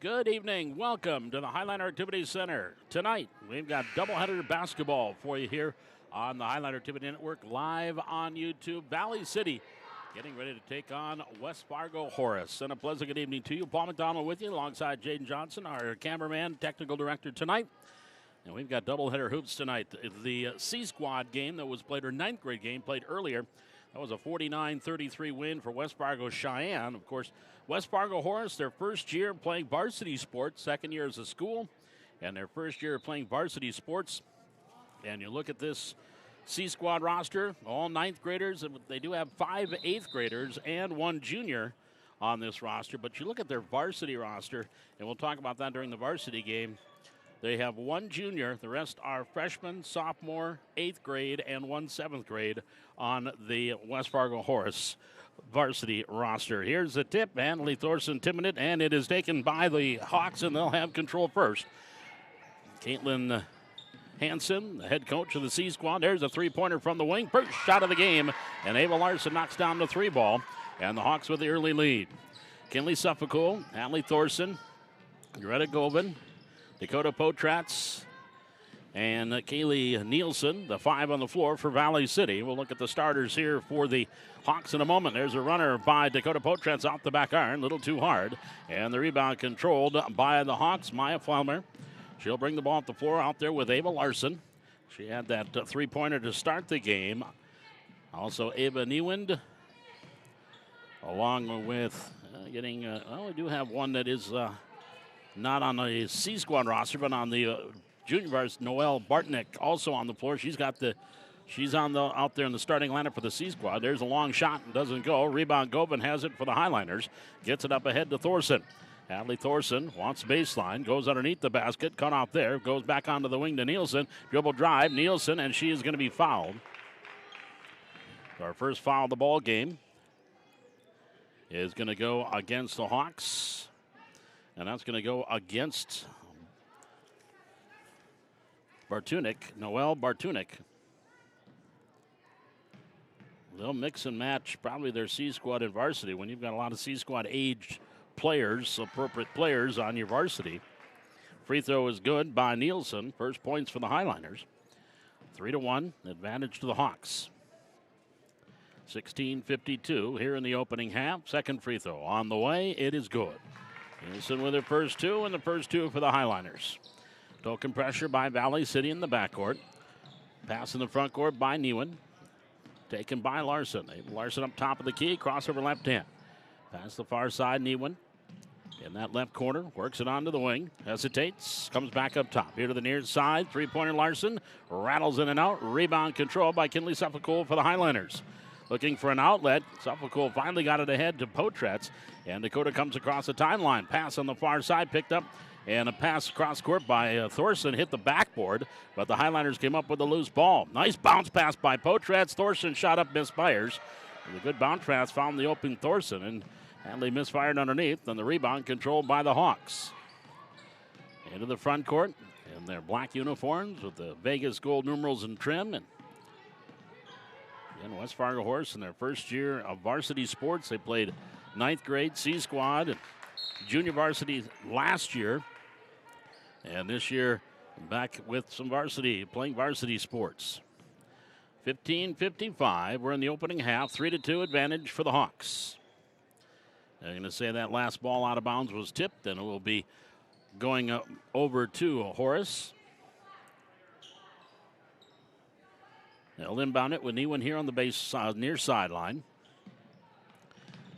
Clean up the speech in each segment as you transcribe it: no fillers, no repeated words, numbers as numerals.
Good evening. Welcome to the Highliner Activity Center. Tonight, we've got doubleheader basketball for you here on the Highliner Activity Network, live on YouTube. Valley City getting ready to take on West Fargo Horace. And a pleasant good evening to you. Paul McDonald with you, alongside Jaden Johnson, our cameraman, technical director tonight. And we've got doubleheader hoops tonight. The C-Squad game that was played, or ninth grade game, played earlier. That was a 49-33 win for West Fargo Cheyenne. Of course, West Fargo Horace, their first year playing varsity sports, second year as a school, and their first year playing varsity sports. And you look at this C-Squad roster, all ninth graders. They do have 5 eighth graders and 1 junior on this roster. But you look at their varsity roster, and we'll talk about that during the varsity game. They have 1 junior. The rest are freshman, sophomore, 8th grade, and 1 7th grade on the West Fargo Horace varsity roster. Here's the tip. Hanley Thorson tipping it, and it is taken by the Hawks, and they'll have control first. Caitlin Hansen, the head coach of the C-Squad. There's a three-pointer from the wing. First shot of the game, and Ava Larson knocks down the 3 ball, and the Hawks with the early lead. Kinley Suffolk, Hanley Thorson, Greta Govan, Dakota Potratz, and Kaylee Nielsen, the 5 on the floor for Valley City. We'll look at the starters here for the Hawks in a moment. There's a runner by Dakota Potratz out the back iron, a little too hard. And the rebound controlled by the Hawks, Maya Flaumer. She'll bring the ball up the floor out there with Ava Larson. She had that three-pointer to start the game. Also Ava Niewind, along with we do have one that is not on the C-Squad roster, but on the junior varsity, Noelle Bartnick, also on the floor. She's out there in the starting lineup for the C-Squad. There's a long shot and doesn't go. Rebound, Govan has it for the Highliners. Gets it up ahead to Thorson. Hadley Thorson wants baseline, goes underneath the basket, cut off there, goes back onto the wing to Nielsen. Dribble drive, Nielsen, and she is going to be fouled. Our first foul of the ball game is going to go against the Hawks. And that's going to go against Bartunik, Noelle Bartunik. They'll mix and match probably their C-Squad and varsity when you've got a lot of C-Squad aged players, appropriate players on your varsity. Free throw is good by Nielsen. First points for the Highliners. 3-1, advantage to the Hawks. 16:52 here in the opening half. Second free throw on the way. It is good. Nielsen with her first 2, and the first 2 for the Highliners. Token pressure by Valley City in the backcourt. Pass in the front court by Newen. Taken by Larson. Larson up top of the key, crossover left hand. Pass the far side, Newen. In that left corner, works it onto the wing. Hesitates, comes back up top. Here to the near side, three-pointer Larson. Rattles in and out. Rebound control by Kinley Suffolk for the Highliners. Looking for an outlet. Suffolk finally got it ahead to Potratz. And Dakota comes across the timeline. Pass on the far side, picked up. And a pass across court by Thorson hit the backboard. But the Highliners came up with a loose ball. Nice bounce pass by Potratz. Thorson shot up, misfires. And a good bounce pass found the open Thorson. And Hadley misfired underneath. And the rebound controlled by the Hawks. Into the front court in their black uniforms with the Vegas gold numerals and trim. And West Fargo Horace in their first year of varsity sports. They played ninth grade C-Squad and junior varsity last year. And this year back with some varsity, playing varsity sports. 15:55. We're in the opening half. 3-2 advantage for the Hawks. I'm going to say that last ball out of bounds was tipped, and it will be going over to Horace. They'll inbound it with Newen here on the base near sideline.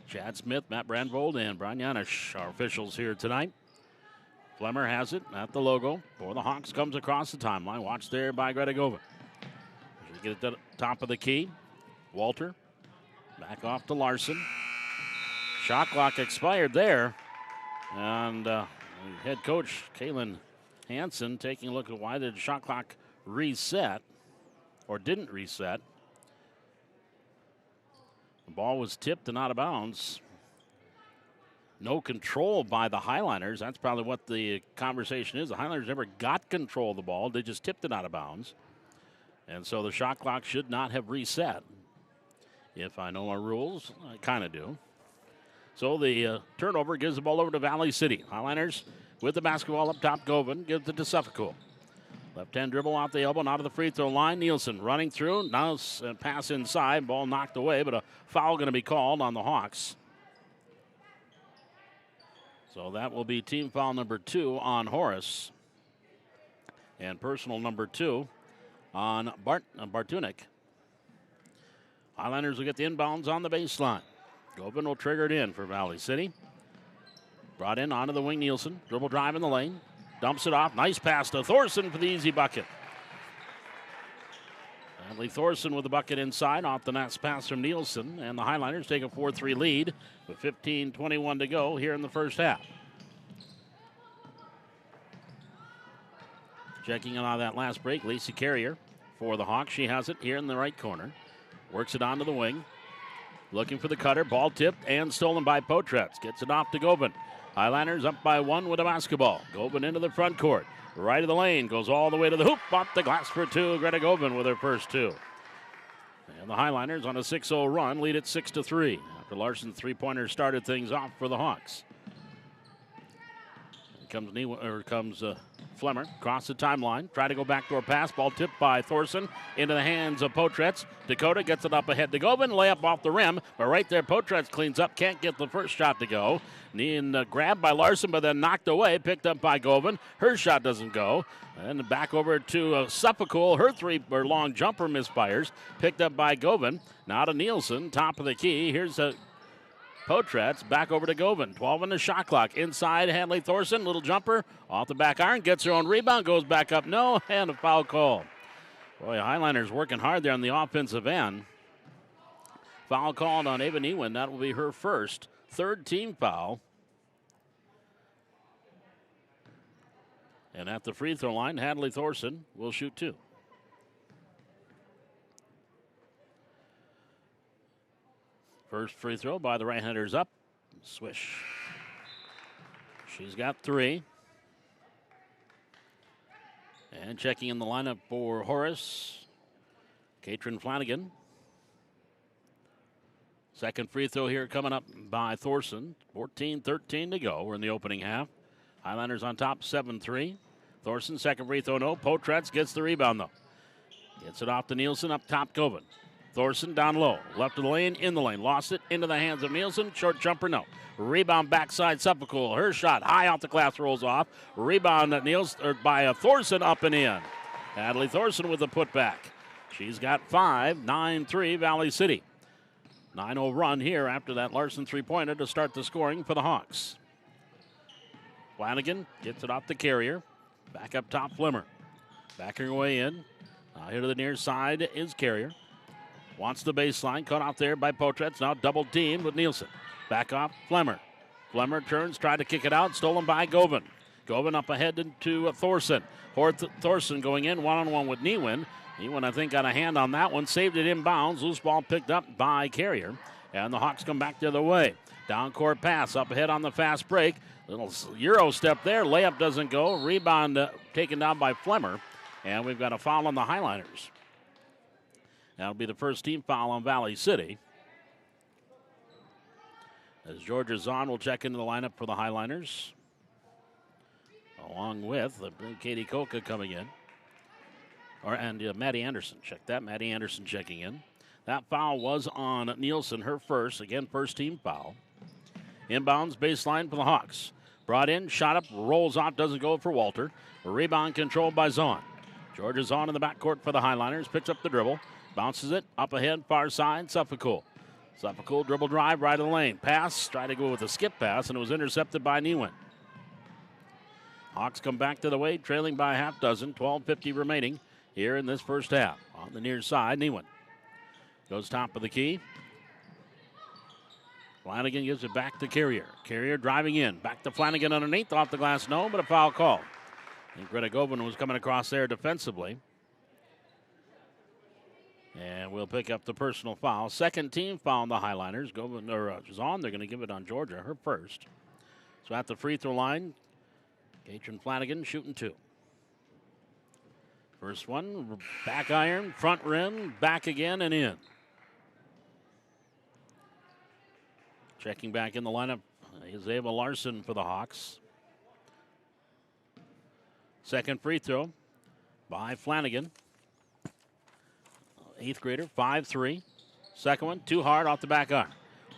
Chad Smith, Matt Brandvold, and Brian Yanish are officials here tonight. Flemmer has it at the logo for the Hawks. Comes across the timeline. Watched there by Greta Govan. Get it to the top of the key. Walter back off to Larson. Shot clock expired there. And head coach Kaylin Hansen taking a look at why did the shot clock reset. Or didn't reset. The ball was tipped and out of bounds. No control by the Highliners. That's probably what the conversation is. The Highliners never got control of the ball. They just tipped it out of bounds. And so the shot clock should not have reset. If I know our rules, I kind of do. So the turnover gives the ball over to Valley City. Highliners with the basketball up top. Govan gives it to Suffolk. Left-hand dribble off the elbow, out of the free throw line. Nielsen running through. Now pass inside. Ball knocked away, but a foul going to be called on the Hawks. So that will be team foul number 2 on Horace. And personal number 2 on Bartunek. Highlanders will get the inbounds on the baseline. Govan will trigger it in for Valley City. Brought in onto the wing, Nielsen. Dribble drive in the lane. Dumps it off. Nice pass to Thorson for the easy bucket. Lee Thorson with the bucket inside off the nice pass from Nielsen. And the Highlanders take a 4-3 lead with 15:21 to go here in the first half. Checking in on that last break, Lacey Carrier for the Hawks. She has it here in the right corner. Works it onto the wing. Looking for the cutter. Ball tipped and stolen by Potretz. Gets it off to Govan. Highlanders up by 1 with a basketball. Govan into the front court. Right of the lane. Goes all the way to the hoop. Off the glass for 2. Greta Govan with her first 2. And the Highlanders on a 6-0 run lead it 6-3. After Larson's three-pointer started things off for the Hawks. Here comes Flemmer across the timeline. Try to go backdoor pass. Ball tipped by Thorson into the hands of Potretz. Dakota gets it up ahead to Govan. Layup off the rim. But right there, Potretz cleans up. Can't get the first shot to go. And grabbed by Larson, but then knocked away. Picked up by Govan. Her shot doesn't go. And back over to Suffolk. Her long jumper misfires. Picked up by Govan. Now to Nielsen. Top of the key. Here's Potretz back over to Govan. 12 on the shot clock. Inside, Hanley Thorson. Little jumper off the back iron. Gets her own rebound. Goes back up. No. And a foul call. Boy, Highlanders working hard there on the offensive end. Foul called on Ava Newin. That will be her first. Third team foul. And at the free throw line, Hadley Thorson will shoot 2. First free throw by the right-handers up. Swish. She's got 3. And checking in the lineup for Horace, Katrin Flanagan. Second free throw here coming up by Thorson. 14-13 to go. We're in the opening half. Highlanders on top, 7-3. Thorson, second free throw, no. Potretz gets the rebound, though. Gets it off to Nielsen, up top, Govan. Thorson down low. Left of the lane, in the lane. Lost it into the hands of Nielsen. Short jumper, no. Rebound backside, Suffolk. Her shot high off the glass, rolls off. Rebound by Thorson, up and in. Hadley Thorson with the putback. She's got 5, 9-3 Valley City. 9-0 run here after that Larson three-pointer to start the scoring for the Hawks. Flanagan gets it off the Carrier. Back up top, Flemmer. Backing her way in. Here to the near side is Carrier. Wants the baseline, cut off there by Potretz. Now double teamed with Nielsen. Back off, Flemmer. Flemmer turns, tried to kick it out, stolen by Govan. Govan up ahead to Thorson. Thorson going in one-on-one with Newin. Newin, I think, got a hand on that one. Saved it inbounds. Loose ball picked up by Carrier. And the Hawks come back the other way. Down court pass, up ahead on the fast break. Little Euro step there. Layup doesn't go. Rebound taken down by Flemmer. And we've got a foul on the Highlanders. That'll be the first team foul on Valley City. As Georgia Zahn will check into the lineup for the Highlanders. Along with Katie Koka coming in. And Maddie Anderson. Check that. Maddie Anderson checking in. That foul was on Nielsen, her first. Again, first team foul. Inbounds baseline for the Hawks. Brought in, shot up, rolls off, doesn't go for Walter. Rebound controlled by Zahn. Georgia Zahn in the backcourt for the Highlanders. Picks up the dribble. Bounces it up ahead, far side, Suffolk. Suffolk dribble drive right of the lane. Pass, try to go with a skip pass, and it was intercepted by Newin. Hawks come back to the way, trailing by a half dozen. 12:50 remaining here in this first half. On the near side, Newin goes top of the key. Flanagan gives it back to Carrier. Carrier driving in. Back to Flanagan underneath, off the glass, no, but a foul call. I think Greta Govan was coming across there defensively. And we'll pick up the personal foul. Second team foul on the Highlanders. Zahn, they're going to give it on Georgia, her first. So at the free throw line, Katrin Flanagan shooting 2. First one, back iron, front rim, back again and in. Checking back in the lineup is Ava Larson for the Hawks. Second free throw by Flanagan. 8th grader, 5-3. Second one, too hard off the back arm.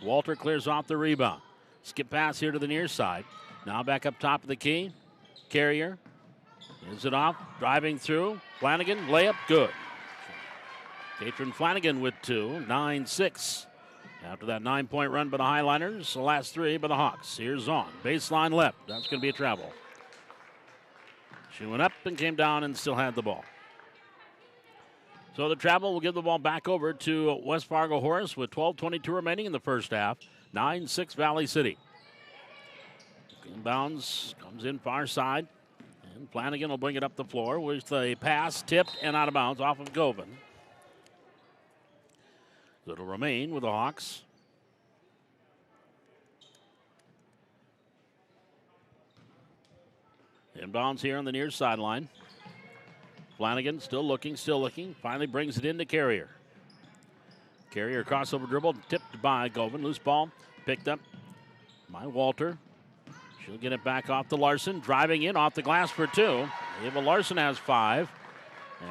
Walter clears off the rebound. Skip pass here to the near side. Now back up top of the key. Carrier gives it off, driving through. Flanagan, layup, good. Katrin Flanagan with 2, 9-6. After that 9-point run by the Highliners, the last 3 by the Hawks. Here's Zahn, baseline left. That's going to be a travel. She went up and came down and still had the ball. So the travel will give the ball back over to West Fargo Horace with 12:22 remaining in the first half. 9-6 Valley City. Inbounds, comes in far side. And Flanagan will bring it up the floor with a pass tipped and out of bounds off of Govan. So it'll remain with the Hawks. Inbounds here on the near sideline. Flanagan still looking. Finally brings it into Carrier. Carrier crossover dribble, tipped by Govan. Loose ball, picked up by Walter. She'll get it back off to Larson. Driving in off the glass for 2. Ava Larson has 5.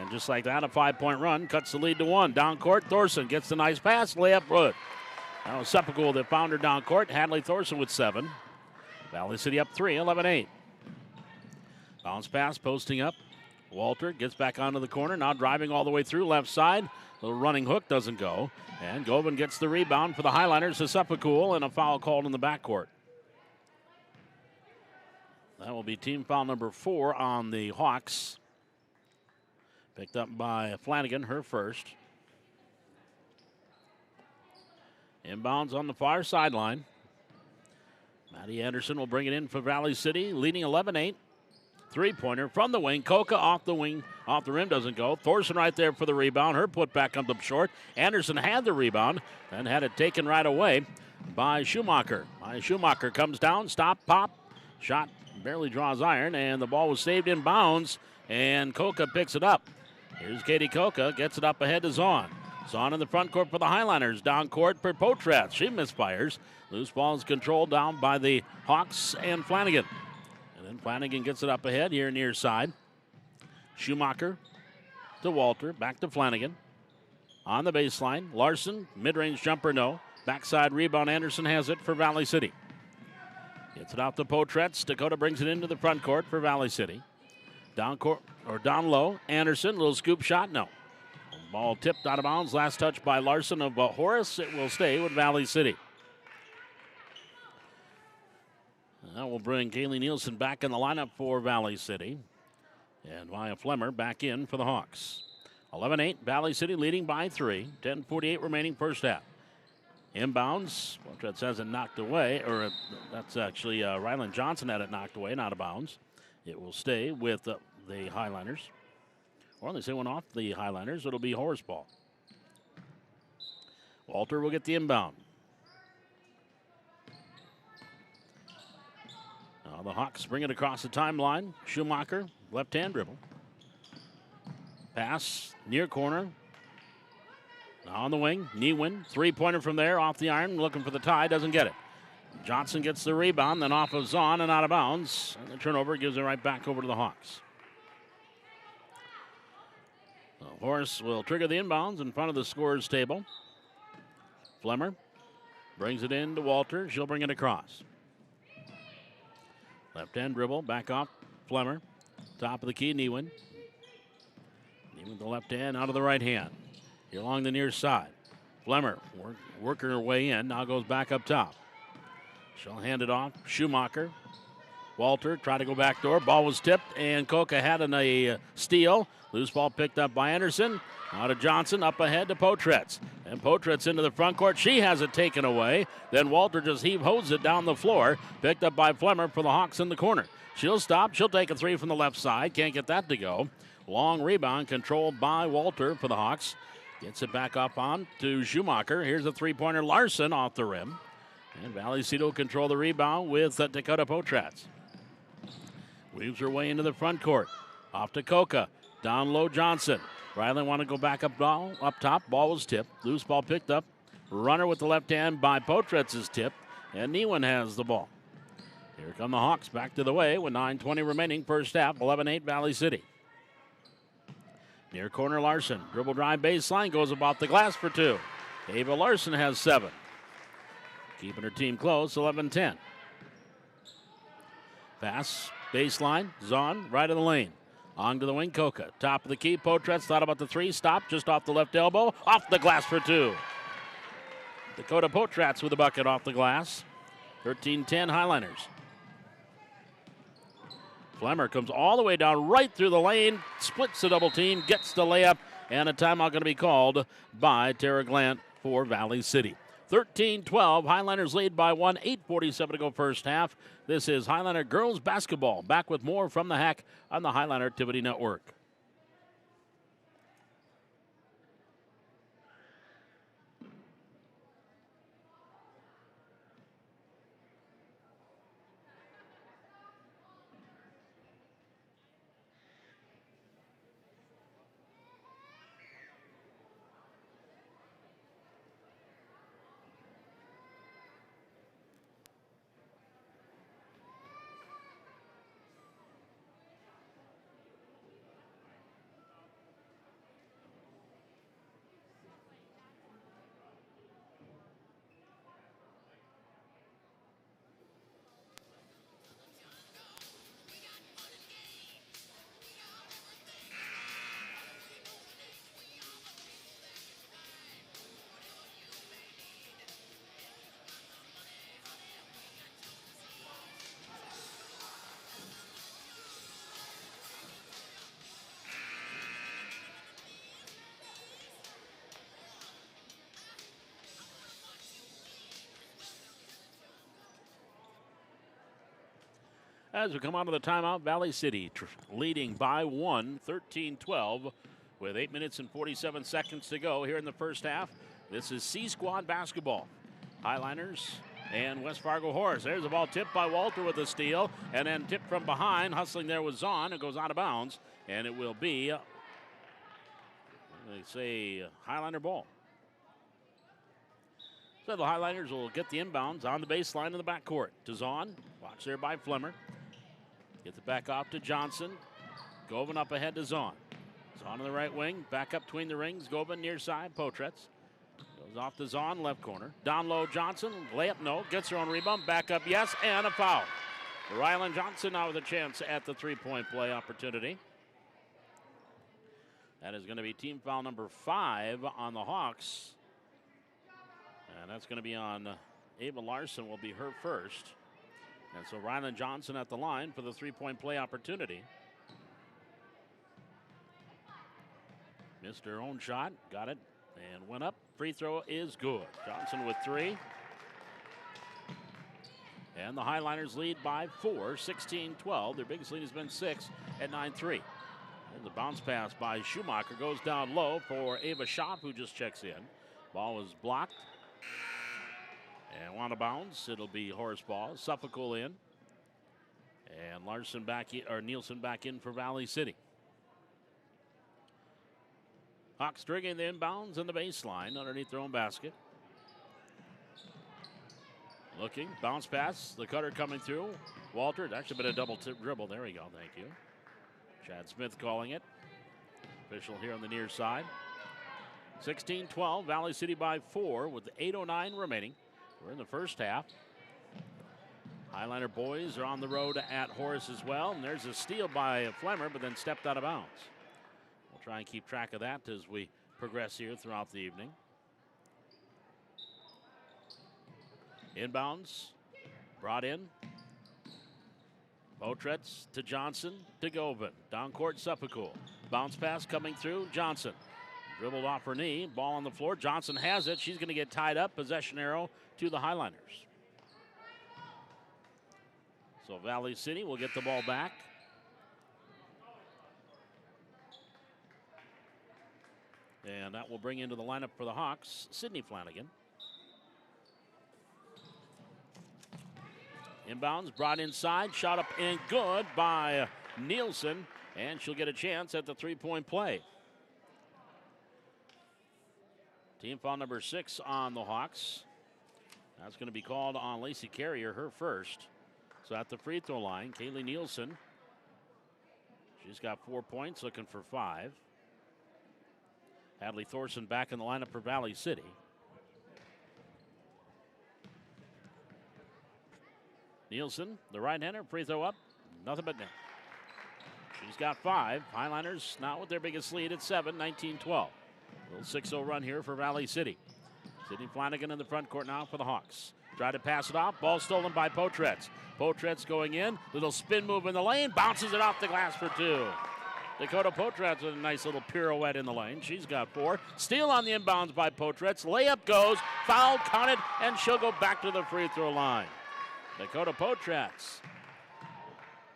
And just like that, a 5-point run cuts the lead to 1. Down court, Thorson gets the nice pass. Layup good. That was Sepulveda that found her down court. Hadley Thorson with 7. Valley City up 3, 11-8. Bounce pass, posting up. Walter gets back onto the corner. Now driving all the way through left side. The running hook doesn't go. And Govan gets the rebound for the Highliners to Sepulveda, and a foul called in the backcourt. That will be team foul number 4 on the Hawks. Picked up by Flanagan, her first. Inbounds on the far sideline. Maddie Anderson will bring it in for Valley City, leading 11-8. Three-pointer from the wing. Koka off the wing, off the rim, doesn't go. Thorson right there for the rebound. Her putback comes up short. Anderson had the rebound and had it taken right away by Schumacher. Schumacher comes down, stop, pop. Shot barely draws iron, and the ball was saved in bounds, and Koka picks it up. Here's Katie Koka, gets it up ahead to Zahn. Zahn in the front court for the Highliners. Down court for Potratz. She misfires. Loose ball is controlled down by the Hawks and Flanagan. And then Flanagan gets it up ahead here near side. Schumacher to Walter, back to Flanagan. On the baseline, Larson, mid-range jumper, no. Backside rebound, Anderson has it for Valley City. Gets it out to Potratz. Dakota brings it into the front court for Valley City. Down court, or down low, Anderson, little scoop shot, no. Ball tipped out of bounds, last touch by Larson of Horace. It will stay with Valley City. That will bring Kaylee Nielsen back in the lineup for Valley City. And Maya Flemmer back in for the Hawks. 11-8, Valley City leading by 3. 10:48 remaining first half. Inbounds, Potratz has it knocked away, or that's actually Ryland Johnson had it knocked away, not out of bounds. It will stay with the Highliners. Or they say one off the Highliners, it'll be Horace ball. Walter will get the inbound. Now the Hawks bring it across the timeline. Schumacher, left-hand dribble. Pass, near corner. Now on the wing, Niewin, three-pointer from there, off the iron, looking for the tie, doesn't get it. Johnson gets the rebound, then off of Zahn and out of bounds. And the turnover gives it right back over to the Hawks. So Horace will trigger the inbounds in front of the scorer's table. Flemmer brings it in to Walter. She'll bring it across. Left-hand dribble, back off Flemmer. Top of the key, Niewin. Niewin the left hand, out of the right hand. Here along the near side. Flemmer working her way in, now goes back up top. She'll hand it off. Schumacher. Walter tried to go back door. Ball was tipped, and Koka had a steal. Loose ball picked up by Anderson. Now to Johnson, up ahead to Potratz. And Potratz into the front court. She has it taken away. Then Walter just heave-hoses it down the floor. Picked up by Flemmer for the Hawks in the corner. She'll stop. She'll take a three from the left side. Can't get that to go. Long rebound controlled by Walter for the Hawks. Gets it back up on to Schumacher. Here's a three-pointer. Larson off the rim. And Valley City will control the rebound with Dakota Potratz. Weaves her way into the front court. Off to Koka. Down low, Johnson. Riley want to go back up top. Ball was tipped. Loose ball picked up. Runner with the left hand by Potratz is tipped. And Newen has the ball. Here come the Hawks back to the way with 9:20 remaining first half, 11-8 Valley City. Near corner Larson, dribble drive baseline, goes about the glass for two. Ava Larson has 7. Keeping her team close, 11-10. Pass, baseline, Zahn, right of the lane. On to the wing, Coca. Top of the key, Potretz thought about the 3, stopped just off the left elbow, off the glass for 2. Dakota Potratz with a bucket off the glass. 13-10 Highliners. Flemmer comes all the way down right through the lane, splits the double team, gets the layup, and a timeout going to be called by Tara Glant for Valley City. 13-12, Highliners lead by 1, 8:47 to go first half. This is Highliner Girls Basketball. Back with more from the Hack on the Highliner Activity Network. As we come out of the timeout, Valley City leading by 1, 13-12, with 8 minutes and 47 seconds to go here in the first half. This is C-Squad basketball. Highliners and West Fargo Horace. There's the ball tipped by Walter with a steal, and then tipped from behind. Hustling there was Zahn. It goes out of bounds, and it will be, they say, Highliner ball. So the Highliners will get the inbounds on the baseline in the backcourt. To Zahn, watched there by Flemmer. Gets it back off to Johnson. Govan up ahead to Zahn. Zahn on the right wing, back up between the rings. Govan near side, Potretz. Goes off to Zahn, left corner. Down low, Johnson. Layup, no. Gets her own rebound. Back up, yes, and a foul. Rylan Johnson now with a chance at the three-point play opportunity. That is going to be team foul number 5 on the Hawks. And that's going to be on Ava Larson, will be her first. And so Rylan Johnson at the line for the three-point play opportunity. Missed her own shot, got it, and went up. Free throw is good. Johnson with 3. And the Highliners lead by 4, 16-12. Their biggest lead has been 6 at 9-3. And the bounce pass by Schumacher goes down low for Ava Schaaf, who just checks in. Ball was blocked. And out of bounds, it'll be Horace ball. Suffolk in. And Larson back in, or Nielsen back in for Valley City. Hawks stringing the inbounds in the baseline underneath their own basket. Looking, bounce pass, the cutter coming through. Walter, it's actually been a double tip dribble. There we go, thank you. Chad Smith calling it. Official here on the near side. 16-12, Valley City by 4 with 8:09 remaining. We're in the first half. Highliner boys are on the road at Horace as well. And there's a steal by Flemmer, but then stepped out of bounds. We'll try and keep track of that as we progress here throughout the evening. Inbounds, brought in. Potretz to Johnson to Govan. Down court, Suffolk. Bounce pass coming through, Johnson. Dribbled off her knee, ball on the floor. Johnson has it. She's going to get tied up. Possession arrow to the Highliners. So Valley City will get the ball back. And that will bring into the lineup for the Hawks, Sydney Flanagan. Inbounds, brought inside, shot up and good by Nielsen. And she'll get a chance at the three-point play. Team foul number 6 on the Hawks. That's going to be called on Lacey Carrier, her first. So at the free throw line, Kaylee Nielsen. She's got 4 points, looking for 5. Hadley Thorson back in the lineup for Valley City. Nielsen, the right-hander, free throw up, nothing but net. She's got 5. Highliners not with their biggest lead at 7, 19-12. Little 6-0 run here for Valley City. Sydney Flanagan in the front court now for the Hawks. Try to pass it off. Ball stolen by Potretz. Potretz going in. Little spin move in the lane. Bounces it off the glass for 2. Dakota Potretz with a nice little pirouette in the lane. She's got 4. Steal on the inbounds by Potretz. Layup goes. Foul counted. And she'll go back to the free throw line. Dakota Potretz.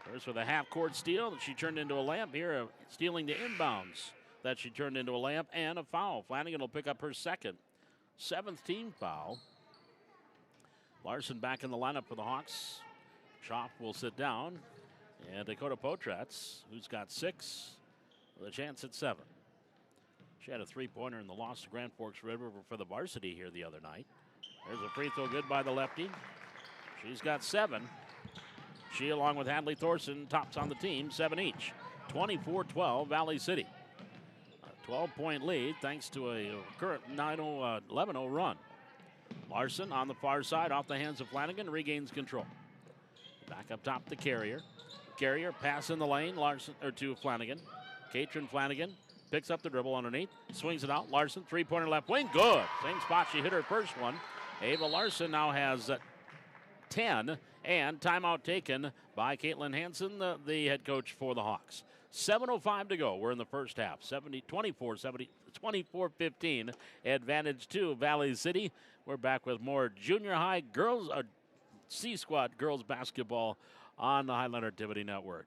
First with a half-court steal that she turned into a layup here. Stealing the inbounds that she turned into a layup and a foul. Flanagan will pick up her second. 7th team foul. Larson back in the lineup for the Hawks. Chopp will sit down. And Dakota Potretz, who's got 6, with a chance at 7. She had a 3-pointer in the loss to Grand Forks River for the varsity here the other night. There's a free throw good by the lefty. She's got 7. She, along with Hadley Thorson, tops on the team, 7 each. 24-12, Valley City. 12-point lead thanks to a current 11-0 run. Larson on the far side off the hands of Flanagan regains control. Back up top to Carrier. Carrier pass in the lane Larson or to Flanagan. Katrin Flanagan picks up the dribble underneath, swings it out. Larson 3-pointer left wing, good. Same spot she hit her first one. Ava Larson now has 10 and timeout taken by Caitlin Hansen, the head coach for the Hawks. 7:05 to go. We're in the first half. 24-15 advantage to Valley City. We're back with more junior high girls, C Squad girls basketball on the Highline Activity Network.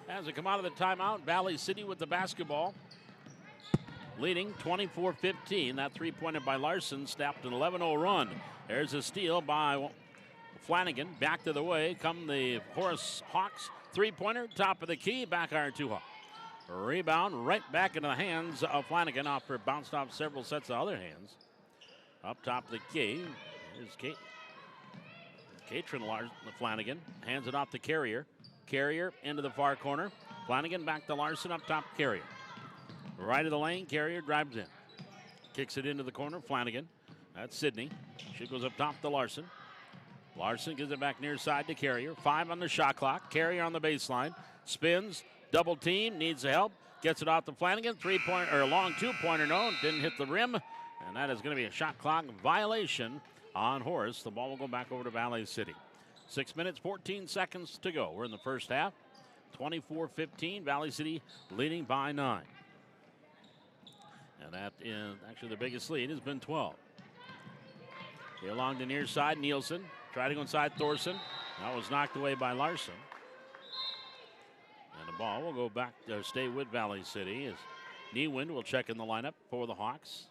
As they come out of the timeout, Valley City with the basketball, leading 24-15. That 3-pointer by Larson snapped an 11-0 run. There's a steal by Flanagan. Back to the way come the Horace Hawks. 3-pointer, top of the key, back iron 2 Hawk. Rebound right back into the hands of Flanagan after bounced off several sets of other hands. Up top of the key is Katrin Flanagan. Hands it off to Carrier. Carrier into the far corner. Flanagan back to Larson, up top Carrier. Right of the lane, Carrier drives in. Kicks it into the corner, Flanagan. That's Sydney. She goes up top to Larson. Larson gives it back near side to Carrier. 5 on the shot clock. Carrier on the baseline. Spins, double team, needs the help. Gets it off to Flanagan. 3-pointer, or a long 2-pointer, no, didn't hit the rim. And that is going to be a shot clock violation on Horace. The ball will go back over to Valley City. 6 minutes, 14 seconds to go. We're in the first half. 24-15, Valley City leading by 9. And that is actually the biggest lead has been 12. Here along the near side, Nielsen. Tried to go inside Thorson. That was knocked away by Larson. And the ball will go back to stay with Valley City as Niewind will check in the lineup for the Hawks.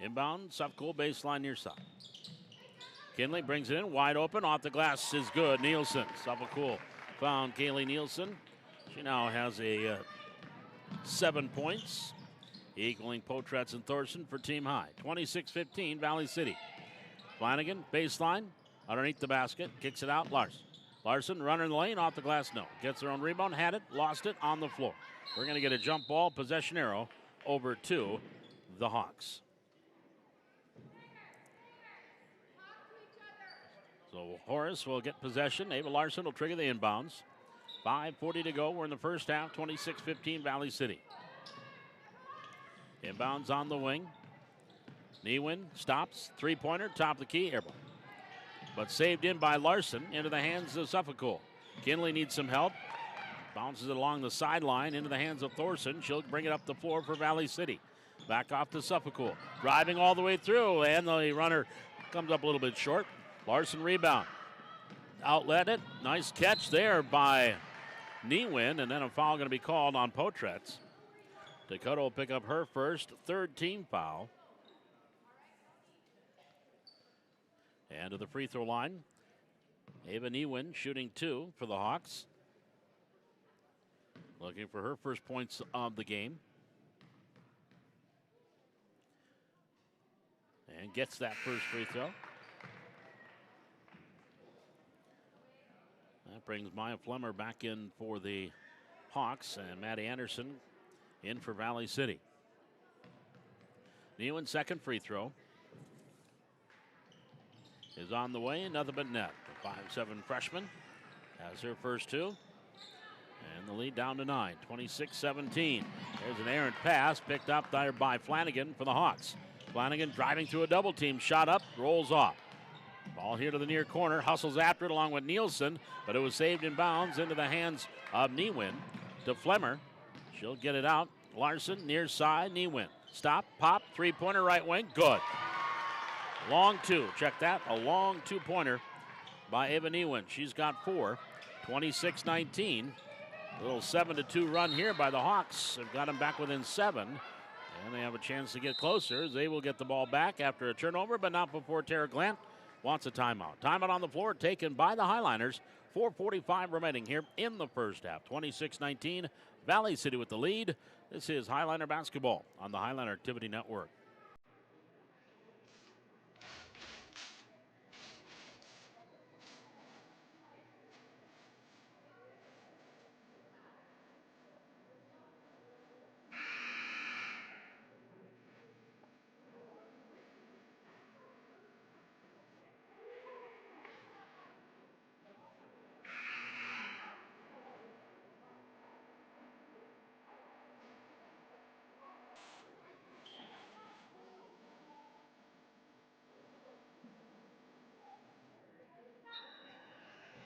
Inbound, Sufcool baseline near side. Kinley brings it in, wide open, off the glass is good. Nielsen, Sufcool found Kaylee Nielsen. She now has a 7 points, equaling Potretz and Thorson for team high. 26-15, Valley City. Flanagan, baseline, underneath the basket, kicks it out, Larson. Larson, runner in the lane, off the glass, no. Gets their own rebound, had it, lost it, on the floor. We're going to get a jump ball, possession arrow, over to the Hawks. So Horace will get possession. Ava Larson will trigger the inbounds. 5:40 to go. We're in the first half, 26-15 Valley City. Inbounds on the wing. Newin stops, three-pointer, top of the key, airball. But saved in by Larson into the hands of Suffolk. Kinley needs some help. Bounces it along the sideline into the hands of Thorson. She'll bring it up the floor for Valley City. Back off to Suffolk. Driving all the way through, and the runner comes up a little bit short. Larson rebound. Outlet it. Nice catch there by Newin, and then a foul going to be called on Potretz. Dakota will pick up her first, third team foul. And to the free throw line, Ava Newin shooting 2 for the Hawks. Looking for her first points of the game. And gets that first free throw. That brings Maya Flemmer back in for the Hawks, and Maddie Anderson in for Valley City. Newin, second free throw is on the way, nothing but net. The 5'7" freshman has her first 2. And the lead down to 9, 26-17. There's an errant pass picked up there by Flanagan for the Hawks. Flanagan driving through a double team, shot up, rolls off. Ball here to the near corner, hustles after it along with Nielsen, but it was saved in bounds into the hands of Newin to Flemmer. She'll get it out. Larson near side, Newin. Stop, pop, three-pointer right wing, good. Long 2, check that, a long 2-pointer by Ava Newin. She's got 4, 26-19. A little 7-2 run here by the Hawks. They've got them back within 7. And they have a chance to get closer as they will get the ball back after a turnover, but not before Tara Glant wants a timeout. Timeout on the floor taken by the Highliners. 4:45 remaining here in the first half. 26-19, Valley City with the lead. This is Highliner basketball on the Highliner Activity Network.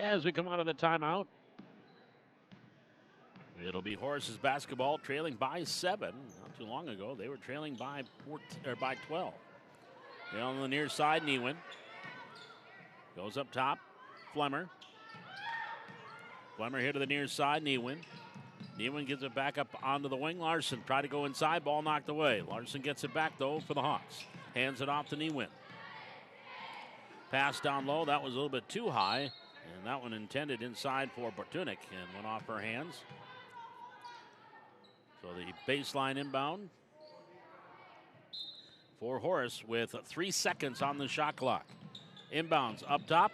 As we come out of the timeout, it'll be Horace's basketball, trailing by 7. Not too long ago, they were trailing by 12. On the near side, Newin goes up top. Flemmer here to the near side, Newin. Newin gives it back up onto the wing. Larson tried to go inside, ball knocked away. Larson gets it back though for the Hawks. Hands it off to Newin. Pass down low, that was a little bit too high. And that one intended inside for Bortunik and went off her hands. So the baseline inbound for Horace with 3 seconds on the shot clock. Inbounds up top.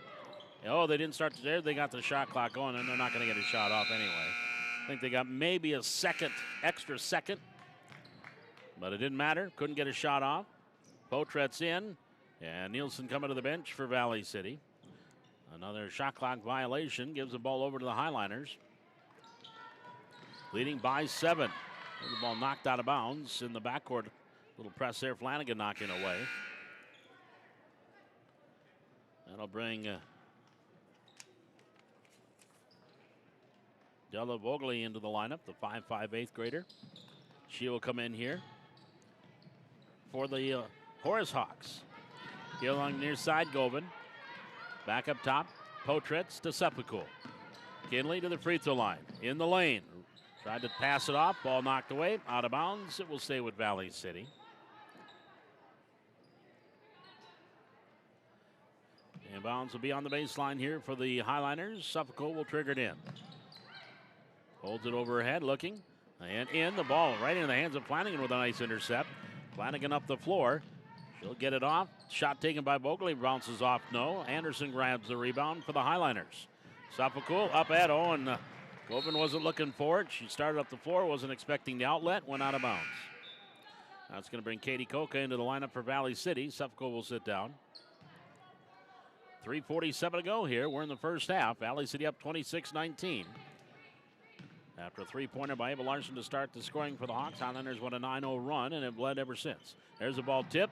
Oh, they didn't start there. They got the shot clock going, and they're not going to get a shot off anyway. I think they got maybe a extra second, but it didn't matter. Couldn't get a shot off. Potretz in, and Nielsen coming to the bench for Valley City. Another shot clock violation gives the ball over to the Highliners. Leading by 7. The ball knocked out of bounds in the backcourt. Little press there, Flanagan knocking away. That'll bring Della Vogeli into the lineup, the 5'5" 8th grader. She will come in here for the Horace Hawks. Here along near side, Govan. Back up top, Potretz to Sepulcro. Kinley to the free throw line. In the lane. Tried to pass it off. Ball knocked away. Out of bounds. It will stay with Valley City. Inbounds will be on the baseline here for the Highliners. Sepulcro will trigger it in. Holds it overhead, looking. And in the ball right into the hands of Flanagan with a nice intercept. Flanagan up the floor. She'll get it off. Shot taken by Vogeli, bounces off, no. Anderson grabs the rebound for the Highliners. Suffolk up at and Govan wasn't looking for it. She started up the floor, wasn't expecting the outlet, went out of bounds. That's going to bring Katie Coca into the lineup for Valley City. Suffolk will sit down. 3:47 to go here. We're in the first half. Valley City up 26-19. After a three-pointer by Ava Larson to start the scoring for the Hawks, Highlanders won a 9-0 run and have led ever since. There's a ball tip.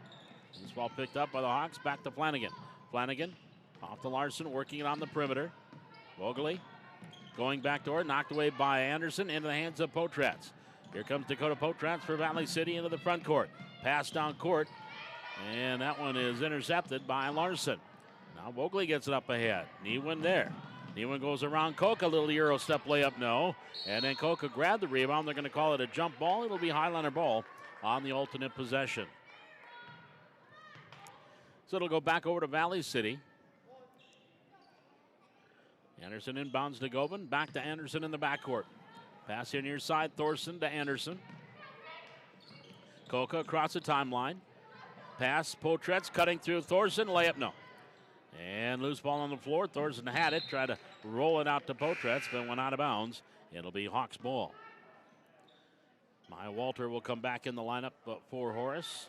This ball picked up by the Hawks. Back to Flanagan. Flanagan off to Larson, working it on the perimeter. Vogely going back door, knocked away by Anderson into the hands of Potratz. Here comes Dakota Potratz for Valley City into the front court. Pass down court, and that one is intercepted by Larson. Now Vogely gets it up ahead. Newman there. Newman goes around Coca, a little Euro step layup, no. And then Coca grabbed the rebound. They're going to call it a jump ball. It'll be Highlander ball on the alternate possession. So it'll go back over to Valley City. Anderson inbounds to Govan. Back to Anderson in the backcourt. Pass here near side. Thorson to Anderson. Coca across the timeline. Pass. Potratz cutting through Thorson. Layup, no. And loose ball on the floor. Thorson had it. Tried to roll it out to Potratz, but went out of bounds. It'll be Hawks ball. Maya Walter will come back in the lineup for Horace.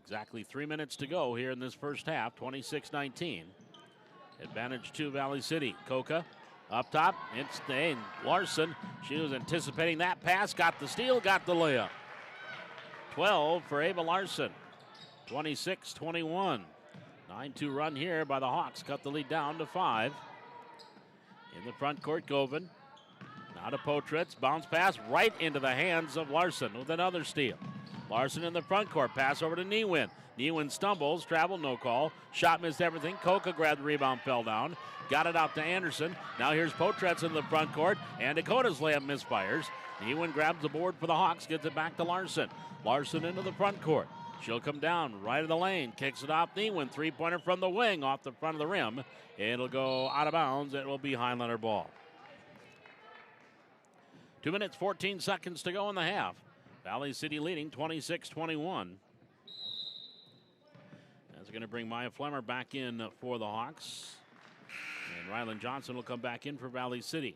Exactly 3 minutes to go here in this first half, 26-19. Advantage to Valley City. Coca up top. It's Larson. She was anticipating that pass. Got the steal, got the layup. 12 for Ava Larson. 26-21. 9-2 run here by the Hawks. Cut the lead down to 5. In the front court, Govan. Now to Potratz. Bounce pass right into the hands of Larson with another steal. Larson in the front court. Pass over to Newin. Newin stumbles. Travel, no call. Shot missed everything. Coca grabbed the rebound, fell down. Got it out to Anderson. Now here's Potratz in the front court. And Dakota's layup misfires. Newin grabs the board for the Hawks. Gets it back to Larson. Larson into the front court. She'll come down right of the lane. Kicks it off Newin. Three-pointer from the wing off the front of the rim. It'll go out of bounds. It will be Highlander ball. 2 minutes, 14 seconds to go in the half. Valley City leading 26-21. That's going to bring Maya Flemmer back in for the Hawks. And Rylan Johnson will come back in for Valley City.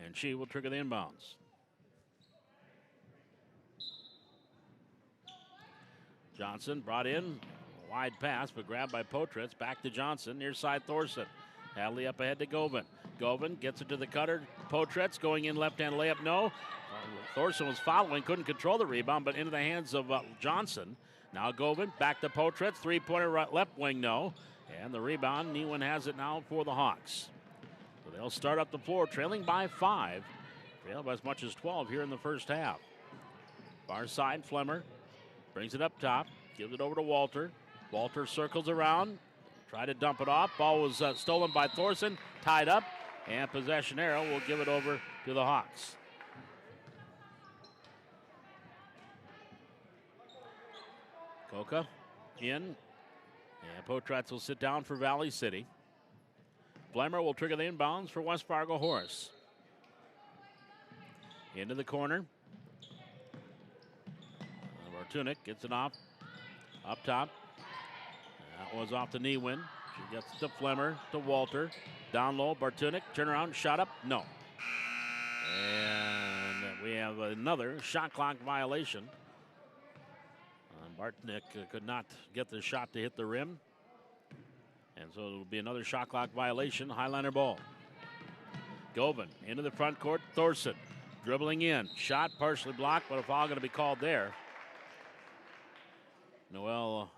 And she will trigger the inbounds. Johnson brought in. A wide pass, but grabbed by Potratz. Back to Johnson, near side Thorson. Hadley up ahead to Govan. Govan gets it to the cutter. Potratz going in left-hand layup, no. Thorson was following, couldn't control the rebound, but into the hands of Johnson. Now Govan back to Potratz. Three-pointer left wing, no. And the rebound, Newin has it now for the Hawks. So they'll start up the floor, trailing by 5. Trailed by as much as 12 here in the first half. Far side, Flemmer brings it up top, gives it over to Walter. Walter circles around, tried to dump it off. Ball was stolen by Thorson, tied up, and possession arrow will give it over to the Hawks. Coca in, and Potratz will sit down for Valley City. Flemmer will trigger the inbounds for West Fargo Horace. Into the corner. Bartunek gets it off, up top. That was off to Newin. She gets to Flemmer, to Walter. Down low, Bartunek, turn around, shot up, no. And we have another shot clock violation. Bartunek could not get the shot to hit the rim. And so it'll be another shot clock violation, Highlander ball. Govan into the front court, Thorson dribbling in. Shot partially blocked, but a foul going to be called there. Noelle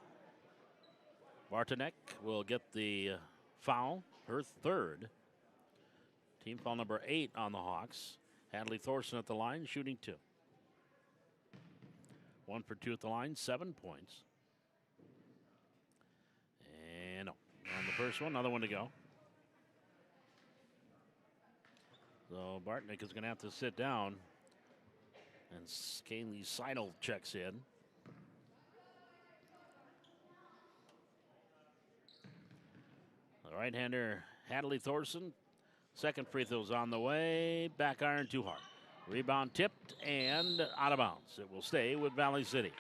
Bartunek will get the foul, her third. Team foul number 8 on the Hawks. Hadley Thorson at the line, shooting 2. 1 for 2 at the line, 7 points. And no, on the first one, another one to go. So Bartunek is going to have to sit down. And Kaylee Seidel checks in. The right-hander, Hadley Thorson. Second free throw's on the way. Back iron too hard. Rebound tipped and out of bounds. It will stay with Valley City.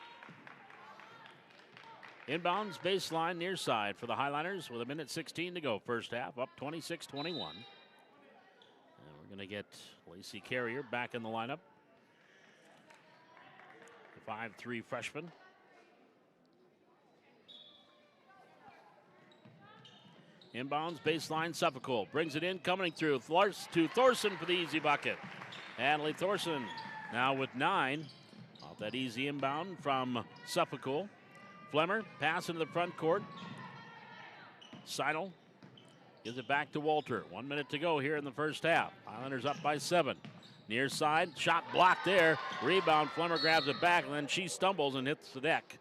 Inbounds baseline near side for the Highliners with 1:16 to go. First half, up 26-21. And we're going to get Lacey Carrier back in the lineup. The 5'3" freshman. Inbounds baseline, Suffolk brings it in, coming through to Thorson for the easy bucket. Natalie Thorson now with 9 off that easy inbound from Suffolk. Flemmer, pass into the front court. Seidel gives it back to Walter. 1 minute to go here in the first half. Islanders up by 7. Near side, shot blocked there. Rebound, Flemmer grabs it back, and then she stumbles and hits the deck.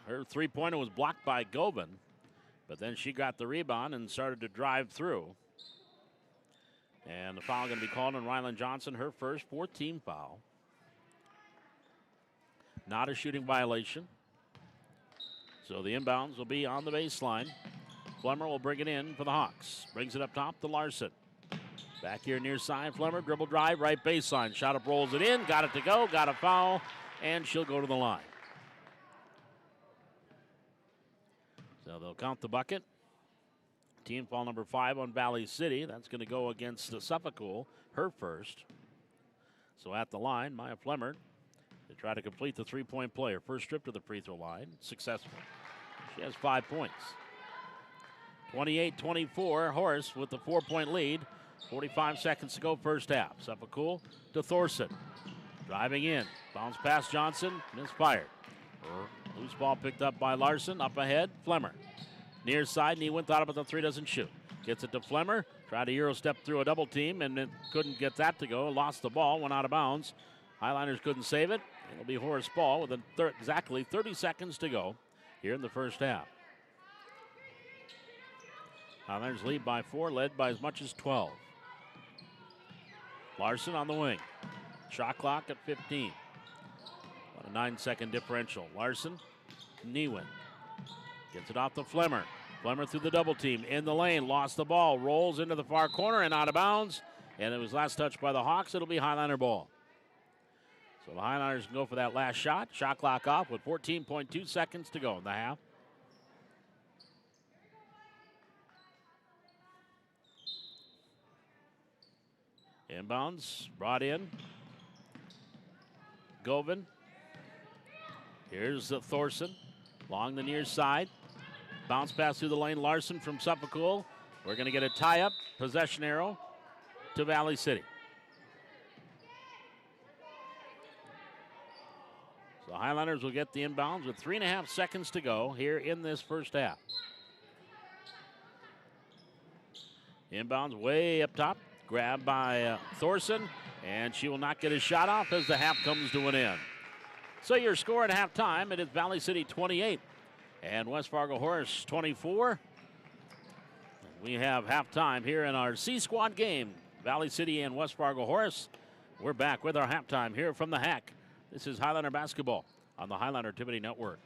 Her three-pointer was blocked by Govan, but then she got the rebound and started to drive through. And the foul going to be called on Ryland Johnson, her first, 4th-team foul. Not a shooting violation. So the inbounds will be on the baseline. Flemmer will bring it in for the Hawks. Brings it up top to Larson. Back here near side, Flemmer, dribble drive, right baseline. Shot up, rolls it in, got it to go, got a foul, and she'll go to the line. So they'll count the bucket. Team foul number 5 on Valley City. That's going to go against Suffolk, her first. So at the line, Maya Flemmer to try to complete the three-point play. Her first trip to the free throw line, successful. She has 5 points. 28-24, Horace with the 4-point lead. 45 seconds to go, first half. Suffolk to Thorson. Driving in, bounce past Johnson, misfired. Loose ball picked up by Larson, up ahead, Flemmer. Near side, Niewin thought about the three, doesn't shoot. Gets it to Flemmer, tried to Euro step through a double team and couldn't get that to go. Lost the ball, went out of bounds. Highliners couldn't save it. It'll be Horace ball with exactly 30 seconds to go here in the first half. Highliners lead by 4, led by as much as 12. Larson on the wing. Shot clock at 15. About a 9-second differential. Larson, Niewin. Gets it off to Flemmer. Flemmer through the double team. In the lane, lost the ball. Rolls into the far corner and out of bounds. And it was last touched by the Hawks. It'll be Highliner ball. So the Highliners can go for that last shot. Shot clock off with 14.2 seconds to go in the half. Inbounds brought in. Govan. Here's Thorson along the near side. Bounce pass through the lane. Larson from Suffolk. We're going to get a tie-up. Possession arrow to Valley City. So the Highlanders will get the inbounds with 3.5 seconds to go here in this first half. Inbounds way up top. Grabbed by Thorson, and she will not get a shot off as the half comes to an end. So your score at halftime, it is Valley City 28 and West Fargo Horace 24. We have halftime here in our C-Squad game, Valley City and West Fargo Horace. We're back with our halftime here from the Hack. This is Highliner basketball on the Highliner Activity Network.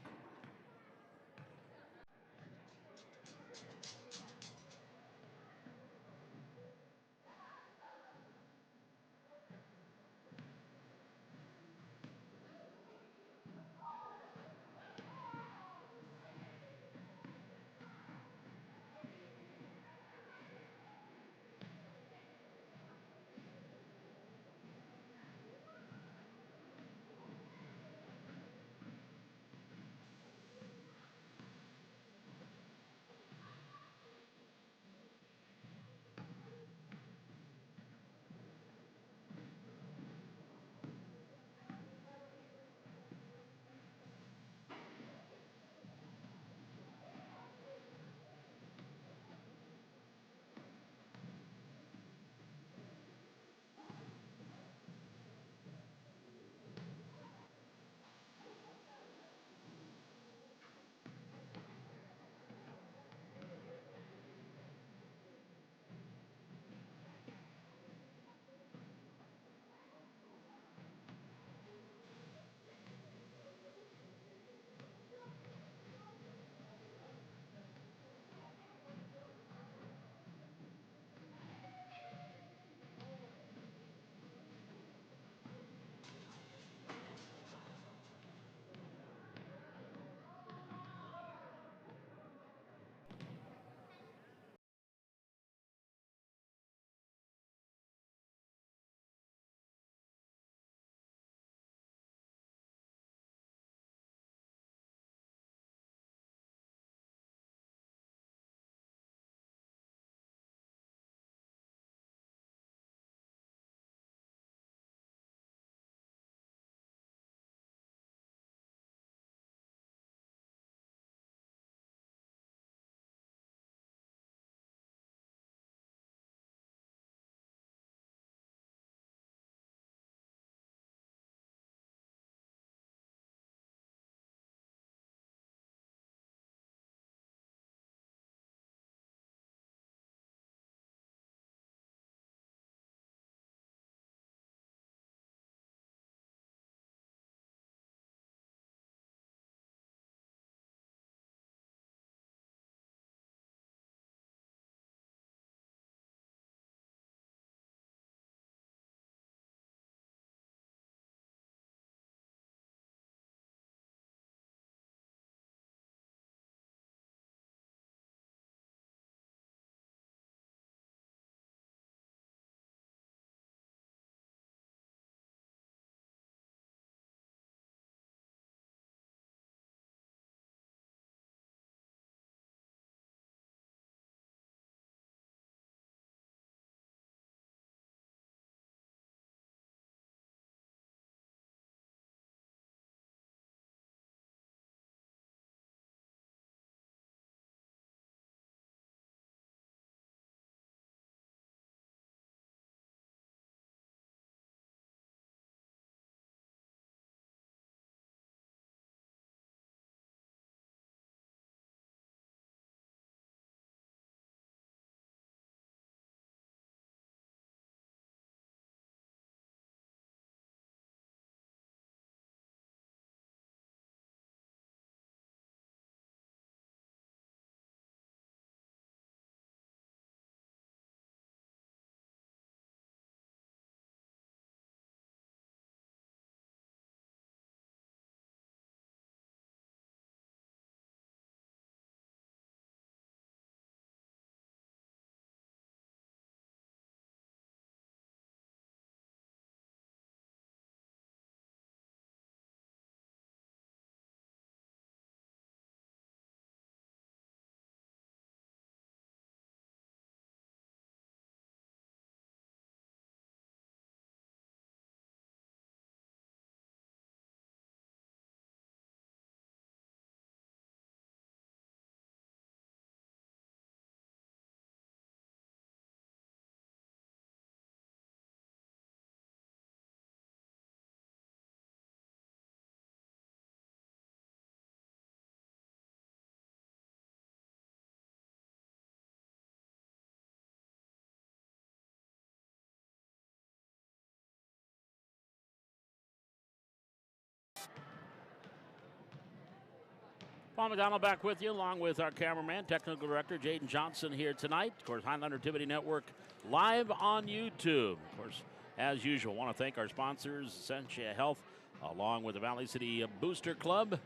Paul McDonald back with you, along with our cameraman, technical director, Jaden Johnson here tonight. Of course, Highlander Activity Network live on YouTube. Of course, as usual, want to thank our sponsors, Essentia Health, along with the Valley City Booster Club.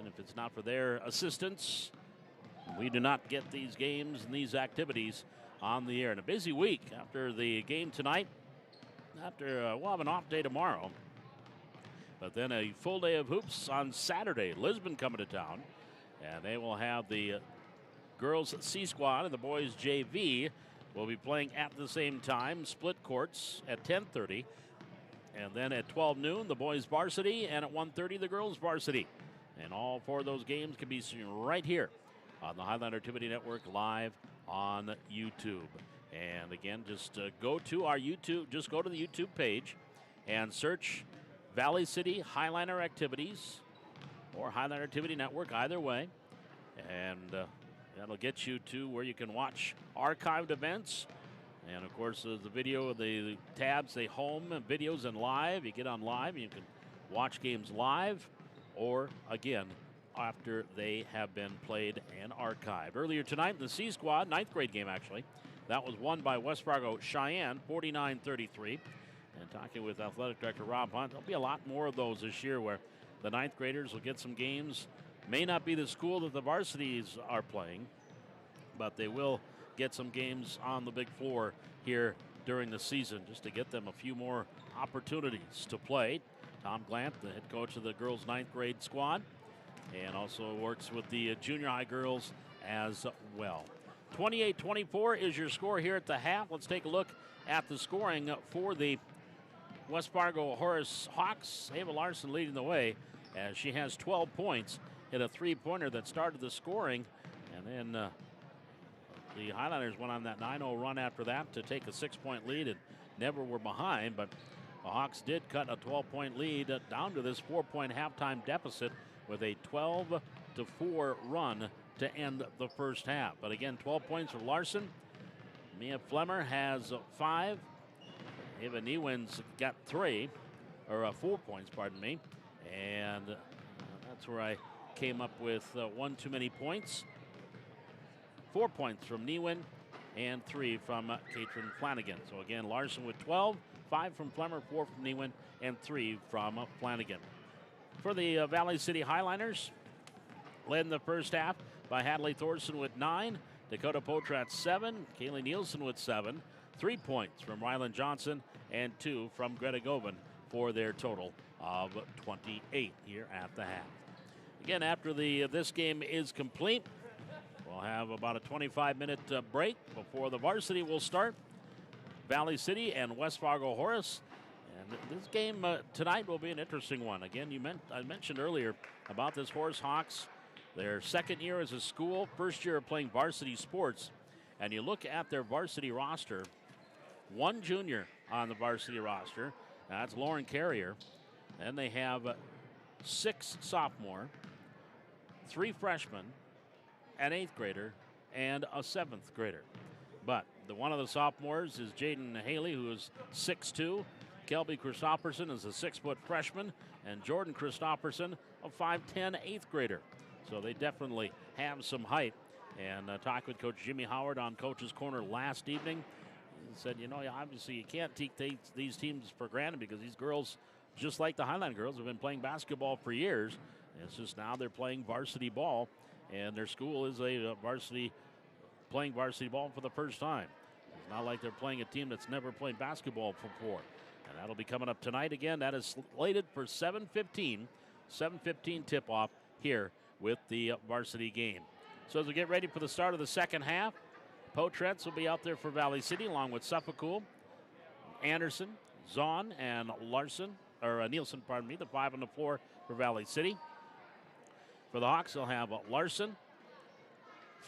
And if it's not for their assistance, we do not get these games and these activities on the air. And a busy week after the game tonight. We'll have an off day tomorrow. But then a full day of hoops on Saturday. Lisbon coming to town. And they will have the girls C squad and the boys JV will be playing at the same time. Split courts at 10:30. And then at 12 noon, the boys varsity. And at 1:30, the girls varsity. And all four of those games can be seen right here on the Highlander Activity Network live on YouTube. And again, just go to our YouTube. Just go to the YouTube page and search Valley City Highlander Activities or Highlander Activity Network, either way. And that'll get you to where you can watch archived events. And, of course, the video, the tabs, the home videos and live. You get on live, and you can watch games live or, again, after they have been played and archived. Earlier tonight, the C squad, 9th grade game, actually. That was won by West Fargo Cheyenne, 49-33. And talking with Athletic Director Rob Hunt, there'll be a lot more of those this year where the 9th graders will get some games. May not be the school that the varsities are playing, but they will get some games on the big floor here during the season just to get them a few more opportunities to play. Tom Glant, the head coach of the girls' 9th grade squad, and also works with the junior high girls as well. 28-24 is your score here at the half. Let's take a look at the scoring for the West Fargo Horace Hawks. Ava Larson leading the way as she has 12 points, hit a three-pointer that started the scoring, and then the Highlanders went on that 9-0 run after that to take a 6-point lead and never were behind, but the Hawks did cut a 12-point lead down to this 4-point halftime deficit with a 12-4 run to end the first half. But again, 12 points for Larson. Mia Flemmer has 5. Ava Newin's got 4 points, pardon me. And that's where I came up with one too many points. 4 points from Newin and 3 from Katrin Flanagan. So again, Larson with 12, 5 from Flemmer, 4 from Newin, and 3 from Flanagan. For the Valley City Highlanders, led in the first half by Hadley Thorson with 9, Dakota Potrat 7, Kaylee Nielsen with 7, 3 points from Rylan Johnson, and 2 from Greta Govan for their total of 28 here at the half. Again, after this game is complete, we'll have about a 25-minute break before the varsity will start. Valley City and West Fargo Horace. And this game tonight will be an interesting one. Again, I mentioned earlier about this Horace Hawks. Their second year as a school, first year of playing varsity sports. And you look at their varsity roster, 1 junior on the varsity roster. That's Lauren Carrier. And they have 6 sophomore, 3 freshmen, an 8th grader, and a 7th grader. But one of the sophomores is Jaden Haley, who is 6'2". Kelby Christopherson is a 6-foot freshman, and Jordan Christopherson, a 5'10" 8th grader. So they definitely have some height. And talked with Coach Jimmy Howard on Coach's Corner last evening. He said, obviously you can't take these teams for granted because these girls, just like the Highland girls, have been playing basketball for years. It's just now they're playing varsity ball, and their school is playing varsity ball for the first time. It's not like they're playing a team that's never played basketball before. And that'll be coming up tonight again. That is slated for 7:15 tip-off here with the varsity game. So as we get ready for the start of the second half, Potretz will be out there for Valley City along with Suffolk, Anderson, Zahn, and Nielsen, the 5 on the floor for Valley City. For the Hawks, they'll have Larson,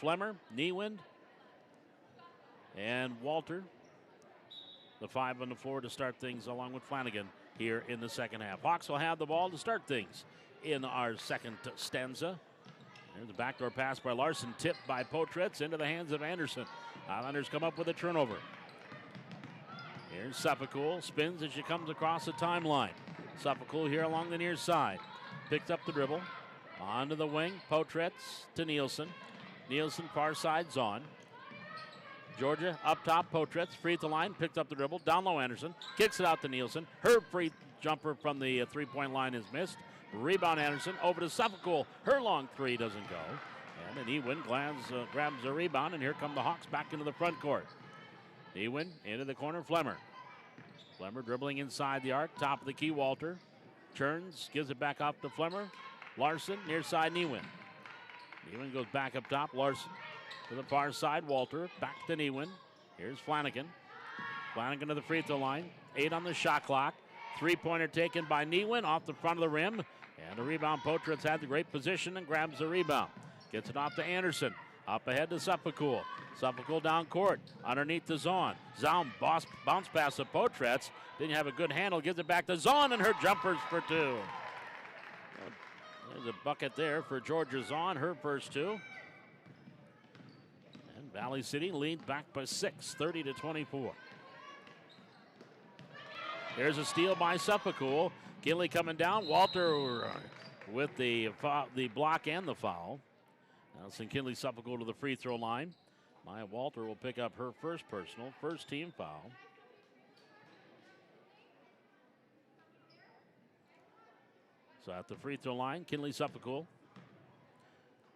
Flemmer, Niewind, and Walter, the 5 on the floor to start things along with Flanagan here in the second half. Hawks will have the ball to start things in our second stanza. There's a backdoor pass by Larson, tipped by Potretz into the hands of Anderson. Highlanders come up with a turnover. Here's Suffolk, spins as she comes across the timeline. Suffolk here along the near side. Picks up the dribble. Onto the wing, Potretz to Nielsen. Nielsen far side Zahn. Georgia up top, Potretz, free at the line, picked up the dribble, down low Anderson, kicks it out to Nielsen. Her free jumper from the three-point line is missed. Rebound Anderson, over to Suffolk. Her long three doesn't go. And then Ewin grabs a rebound, and here come the Hawks back into the front court. Ewin into the corner, Flemmer. Flemmer dribbling inside the arc, top of the key, Walter. Turns, gives it back off to Flemmer. Larson, near side, Ewin. Ewin goes back up top, Larson. To the far side, Walter, back to Ewin. Here's Flanagan. Flanagan to the free throw line. 8 on the shot clock. Three-pointer taken by Ewin off the front of the rim. And the rebound, Potretz had the great position and grabs the rebound. Gets it off to Anderson. Up ahead to Suffolk. Suffolk down court. Underneath to Zahn. Zahn bounce pass to Potretz. Didn't have a good handle. Gives it back to Zahn, and her jumpers for 2. There's a bucket there for Georgia Zahn, her first 2. And Valley City leads back by 6, 30-24. There's a steal by Suffolk. Kinley coming down. Walter with the block and the foul. Now send Kinley Suffolk to the free throw line. Maya Walter will pick up her first personal, first team foul. So at the free throw line, Kinley Suffolk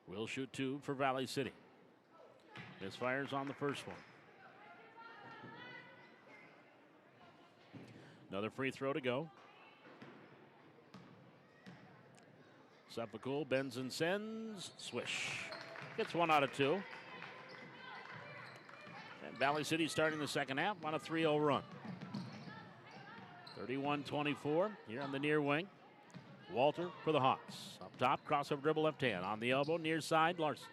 will shoot 2 for Valley City. Misfires on the first one. Another free throw to go. Suffolk bends and sends. Swish. Gets 1 out of 2. And Valley City starting the second half on a 3-0 run. 31-24 here on the near wing. Walter for the Hawks. Up top, crossover dribble left hand. On the elbow, near side, Larson.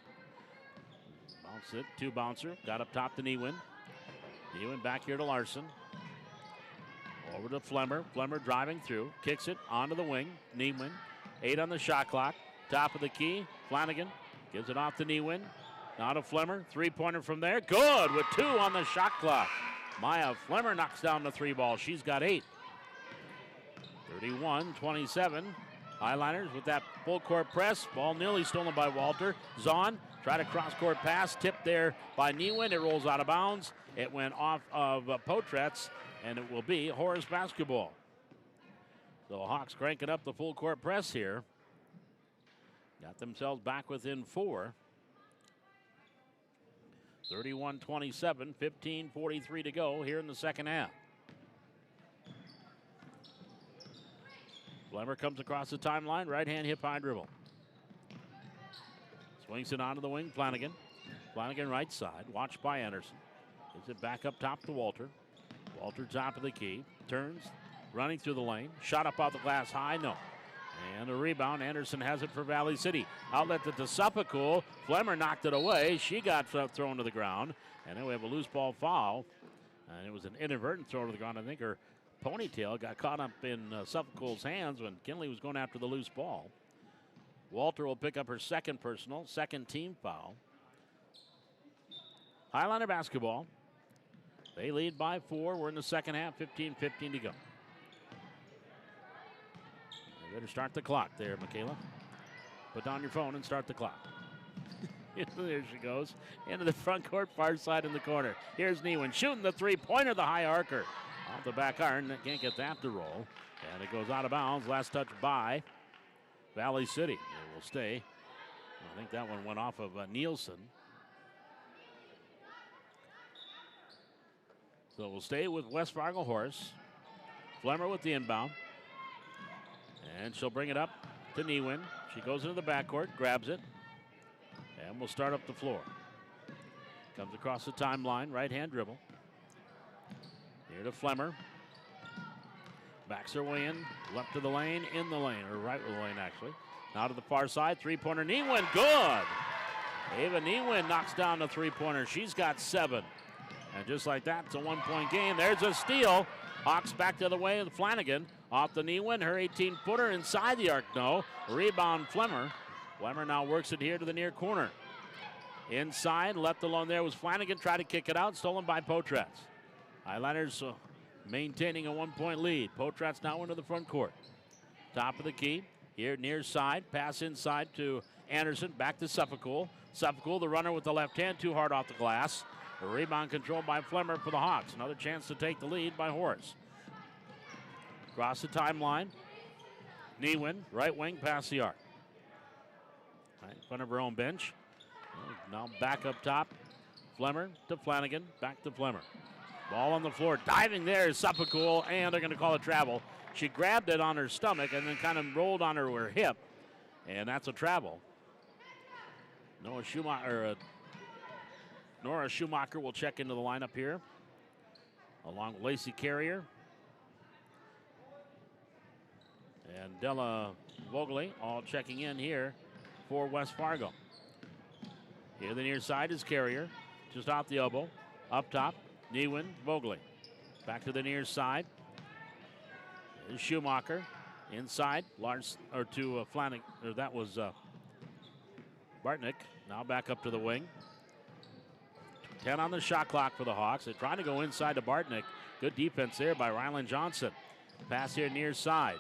Bounce it, 2 bouncer. Got up top to Ewin. Ewin back here to Larson. Over to Flemmer. Flemmer driving through. Kicks it onto the wing. Ewin. 8 on the shot clock. Top of the key. Flanagan gives it off to Ewin. Now to Flemmer. 3-pointer from there. Good with 2 on the shot clock. Maya Flemmer knocks down the 3 ball. She's got 8. 31-27. Highliners with that full court press. Ball nearly stolen by Walter. Zahn tried a cross court pass. Tipped there by Ewin. It rolls out of bounds. It went off of Potretz, and it will be Horace basketball. So Hawks cranking up the full court press here. Got themselves back within 4. 31-27, 15:43 to go here in the second half. Flemmer comes across the timeline, right-hand hip-high dribble. Swings it onto the wing, Flanagan. Flanagan right side, watched by Anderson. Gives it back up top to Walter. Walter top of the key, turns, running through the lane. Shot up off the glass high, no. And a rebound, Anderson has it for Valley City. Outlet to Suffolk. Flemmer knocked it away. She got thrown to the ground. And then we have a loose ball foul. And it was an inadvertent throw to the ground. I think her ponytail got caught up in Suffolk's hands when Kinley was going after the loose ball. Walter will pick up her second personal, second team foul. Highliner basketball. They lead by 4. We're in the second half, 15:15 to go. You better start the clock there, Michaela. Put down your phone and start the clock. There she goes. Into the front court, far side in the corner. Here's Ewin shooting the 3-pointer, the high arcer. Off the back iron, can't get that to roll. And it goes out of bounds. Last touch by Valley City. It will stay. I think that one went off of Nielsen. So we'll stay with West Fargo Horace. Flemmer with the inbound. And she'll bring it up to Ewin. She goes into the backcourt, grabs it, and we'll start up the floor. Comes across the timeline, right-hand dribble. Here to Flemmer. Backs her way in, left to the lane, in the lane, or right with the lane, actually. Now to the far side, 3-pointer, Ewin, good! Ava Ewin knocks down the 3-pointer. She's got 7. And just like that, it's a 1-point game. There's a steal. Hawks back the other way with Flanagan. Off the Ewin, her 18-footer inside the arc, no. Rebound, Flemmer. Flemmer now works it here to the near corner. Inside, left alone there was Flanagan. Tried to kick it out, stolen by Potretz. Highliners maintaining a 1-point lead. Potretz now into the front court. Top of the key. Here near side, pass inside to Anderson, back to Suffolk. Suffolk, the runner with the left hand, too hard off the glass. A rebound controlled by Flemmer for the Hawks. Another chance to take the lead by Horace. Across the timeline. Niewin, right wing, past the arc. Right in front of her own bench. Now back up top. Flemmer to Flanagan, back to Flemmer. Ball on the floor, diving there is Suffolk, and they're going to call a travel. She grabbed it on her stomach and then kind of rolled on her hip, and that's a travel. Nora Schumacher will check into the lineup here, along with Lacey Carrier. And Della Vogley all checking in here for West Fargo. Here the near side is Carrier, just off the elbow. Up top, Niewin, Vogley. Back to the near side. Is Schumacher. Inside, Flanagan, or that was Bartnick. Now back up to the wing. 10 on the shot clock for the Hawks. They're trying to go inside to Bartnick. Good defense there by Ryland Johnson. Pass here near side.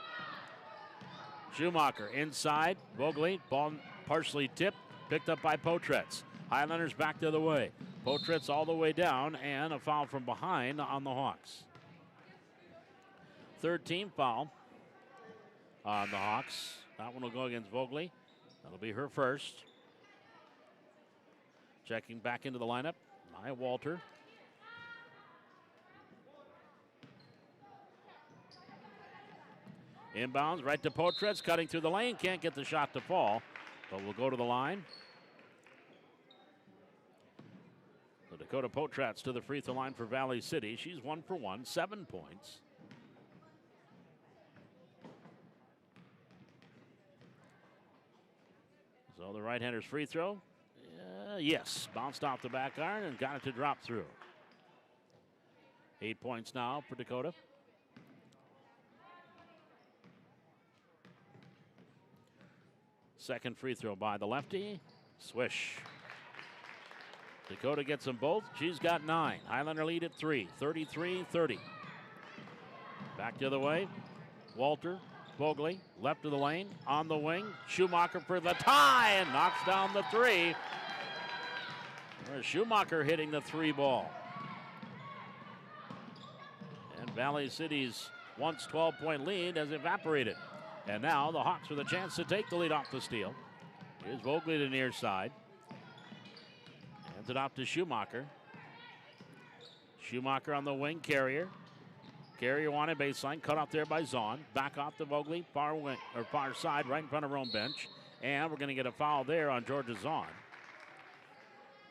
Schumacher inside. Vogley, ball partially tipped, picked up by Potretz. Highlanders back the other way. Potretz all the way down, and a foul from behind on the Hawks. Third team foul on the Hawks. That one will go against Vogley. That'll be her first. Checking back into the lineup, Maya Walter. Inbounds right to Potretz, cutting through the lane. Can't get the shot to fall, but will go to the line. So Dakota Potretz to the free throw line for Valley City. She's 1 for 1, 7 points. So the right-hander's free throw, yes, bounced off the back iron and got it to drop through. 8 points now for Dakota. Second free throw by the lefty. Swish. Dakota gets them both. She's got 9. Highlander lead at 3. 33-30. Back the other way. Walter, Vogley, left of the lane, on the wing. Schumacher for the tie and knocks down the 3. There's Schumacher hitting the 3 ball. And Valley City's once 12-point lead has evaporated. And now the Hawks with a chance to take the lead off the steal. Here's Vogley to near side. Hands it off to Schumacher. Schumacher on the wing, Carrier. Carrier wanted baseline, cut off there by Zahn. Back off to Vogley, far wing, or far side, right in front of her own bench. And we're going to get a foul there on Georgia Zahn.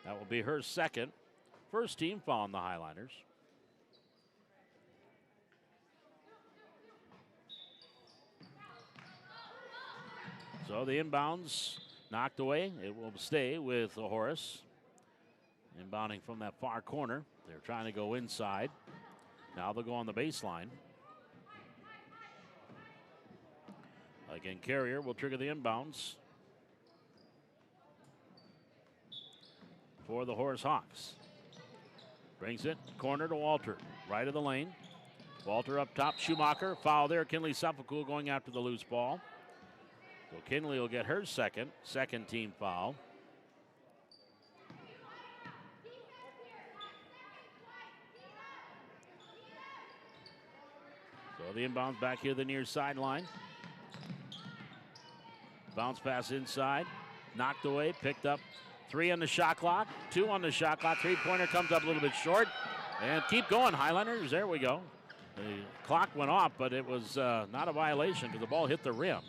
That will be her second. First team foul on the Highlanders. So the inbounds knocked away. It will stay with Horace. Inbounding from that far corner. They're trying to go inside. Now they'll go on the baseline. Again, Carrier will trigger the inbounds for the Horace Hawks. Brings it, corner to Walter. Right of the lane. Walter up top, Schumacher. Foul there, Kinley Suffolk going after the loose ball. So Kinley will get her second team foul. So the inbounds back here, the near sideline. Bounce pass inside, knocked away, picked up. 3 on the shot clock, 2 on the shot clock. Three-pointer comes up a little bit short. And keep going, Highlanders. There we go. The clock went off, but it was not a violation because the ball hit the rim.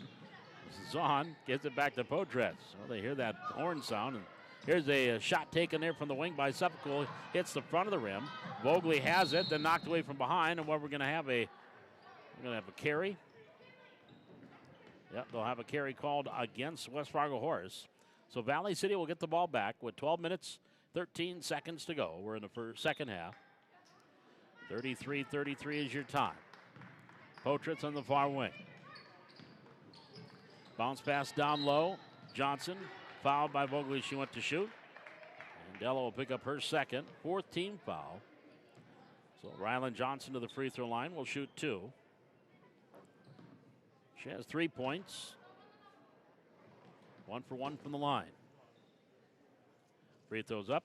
Zahn gets it back to Potretz. So they hear that horn sound. And here's a shot taken there from the wing by Suffolk. Hits the front of the rim. Vogley has it, then knocked away from behind. And what we're going to have a carry. Yep, they'll have a carry called against West Fargo Horace. So Valley City will get the ball back with 12 minutes, 13 seconds to go. We're in the second half. 33-33 is your time. Potretz on the far wing. Bounce pass down low. Johnson fouled by Vogley. She went to shoot. And Della will pick up her second. 4th team foul. So Ryland Johnson to the free throw line will shoot 2. She has 3 points. 1 for 1 from the line. Free throws up.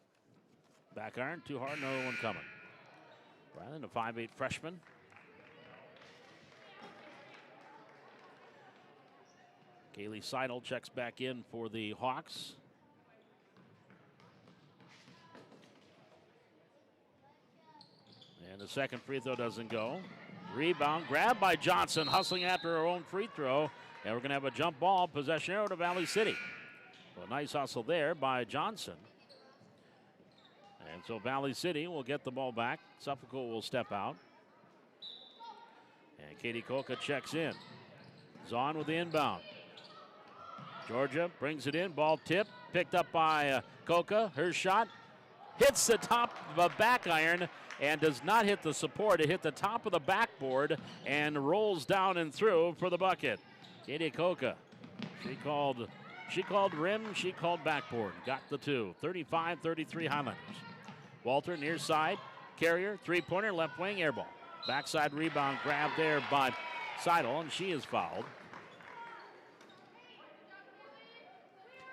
Back iron, too hard, another one coming. Ryland, a 5'8" freshman. Kaylee Seidel checks back in for the Hawks. And the second free throw doesn't go. Rebound, grabbed by Johnson, hustling after her own free throw. And we're going to have a jump ball, possession arrow to Valley City. Well, a nice hustle there by Johnson. And so Valley City will get the ball back. Suffolk will step out. And Katie Koka checks in. Zahn with the inbound. Georgia brings it in, ball tip, picked up by Koka. Her shot hits the top of a back iron and does not hit the support. It hit the top of the backboard and rolls down and through for the bucket. Katie Koka, she called rim, she called backboard. Got the two. 35-33 Highlanders. Walter near side, Carrier, three-pointer, left wing, air ball. Backside rebound grab there by Seidel, and she is fouled.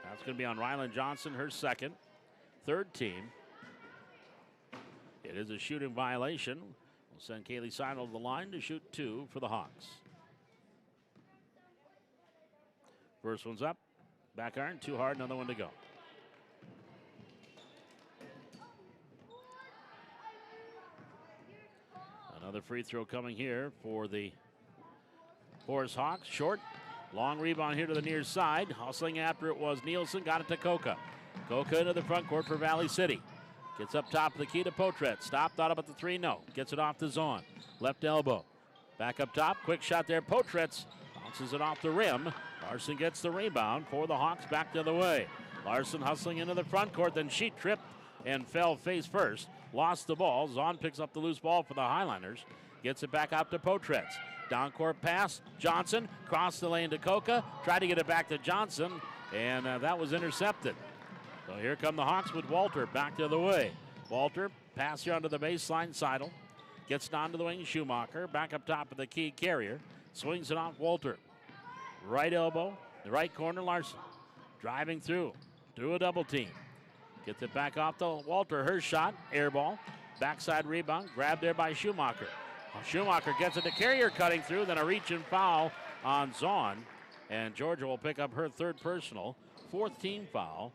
That's going to be on Ryland Johnson, her second. Third team. It is a shooting violation. We'll send Kaylee Seidel to the line to shoot 2 for the Hawks. First one's up. Back iron, too hard, another one to go. Another free throw coming here for the Horace Hawks. Short, long rebound here to the near side. Hustling after it was Nielsen, got it to Koka. Koka into the front court for Valley City. Gets up top of the key to Potret. Stop, thought about the three, no. Gets it off to Zahn. Left elbow. Back up top, quick shot there. Potret bounces it off the rim. Larson gets the rebound for the Hawks back the other way. Larson hustling into the front court, then she tripped and fell face first. Lost the ball. Zahn picks up the loose ball for the Highlanders. Gets it back out to Potret. Down court pass. Johnson crossed the lane to Koka. Tried to get it back to Johnson, and that was intercepted. So here come the Hawks with Walter back the other way. Walter, pass here onto the baseline. Seidel gets down to the wing. Schumacher back up top of the key. Carrier swings it off Walter. Right elbow, the right corner. Larson driving through a double team. Gets it back off to Walter. Her shot, air ball. Backside rebound, grabbed there by Schumacher. Schumacher gets it to Carrier, cutting through. Then a reach and foul on Zahn. And Georgia will pick up her third personal. Fourth team foul.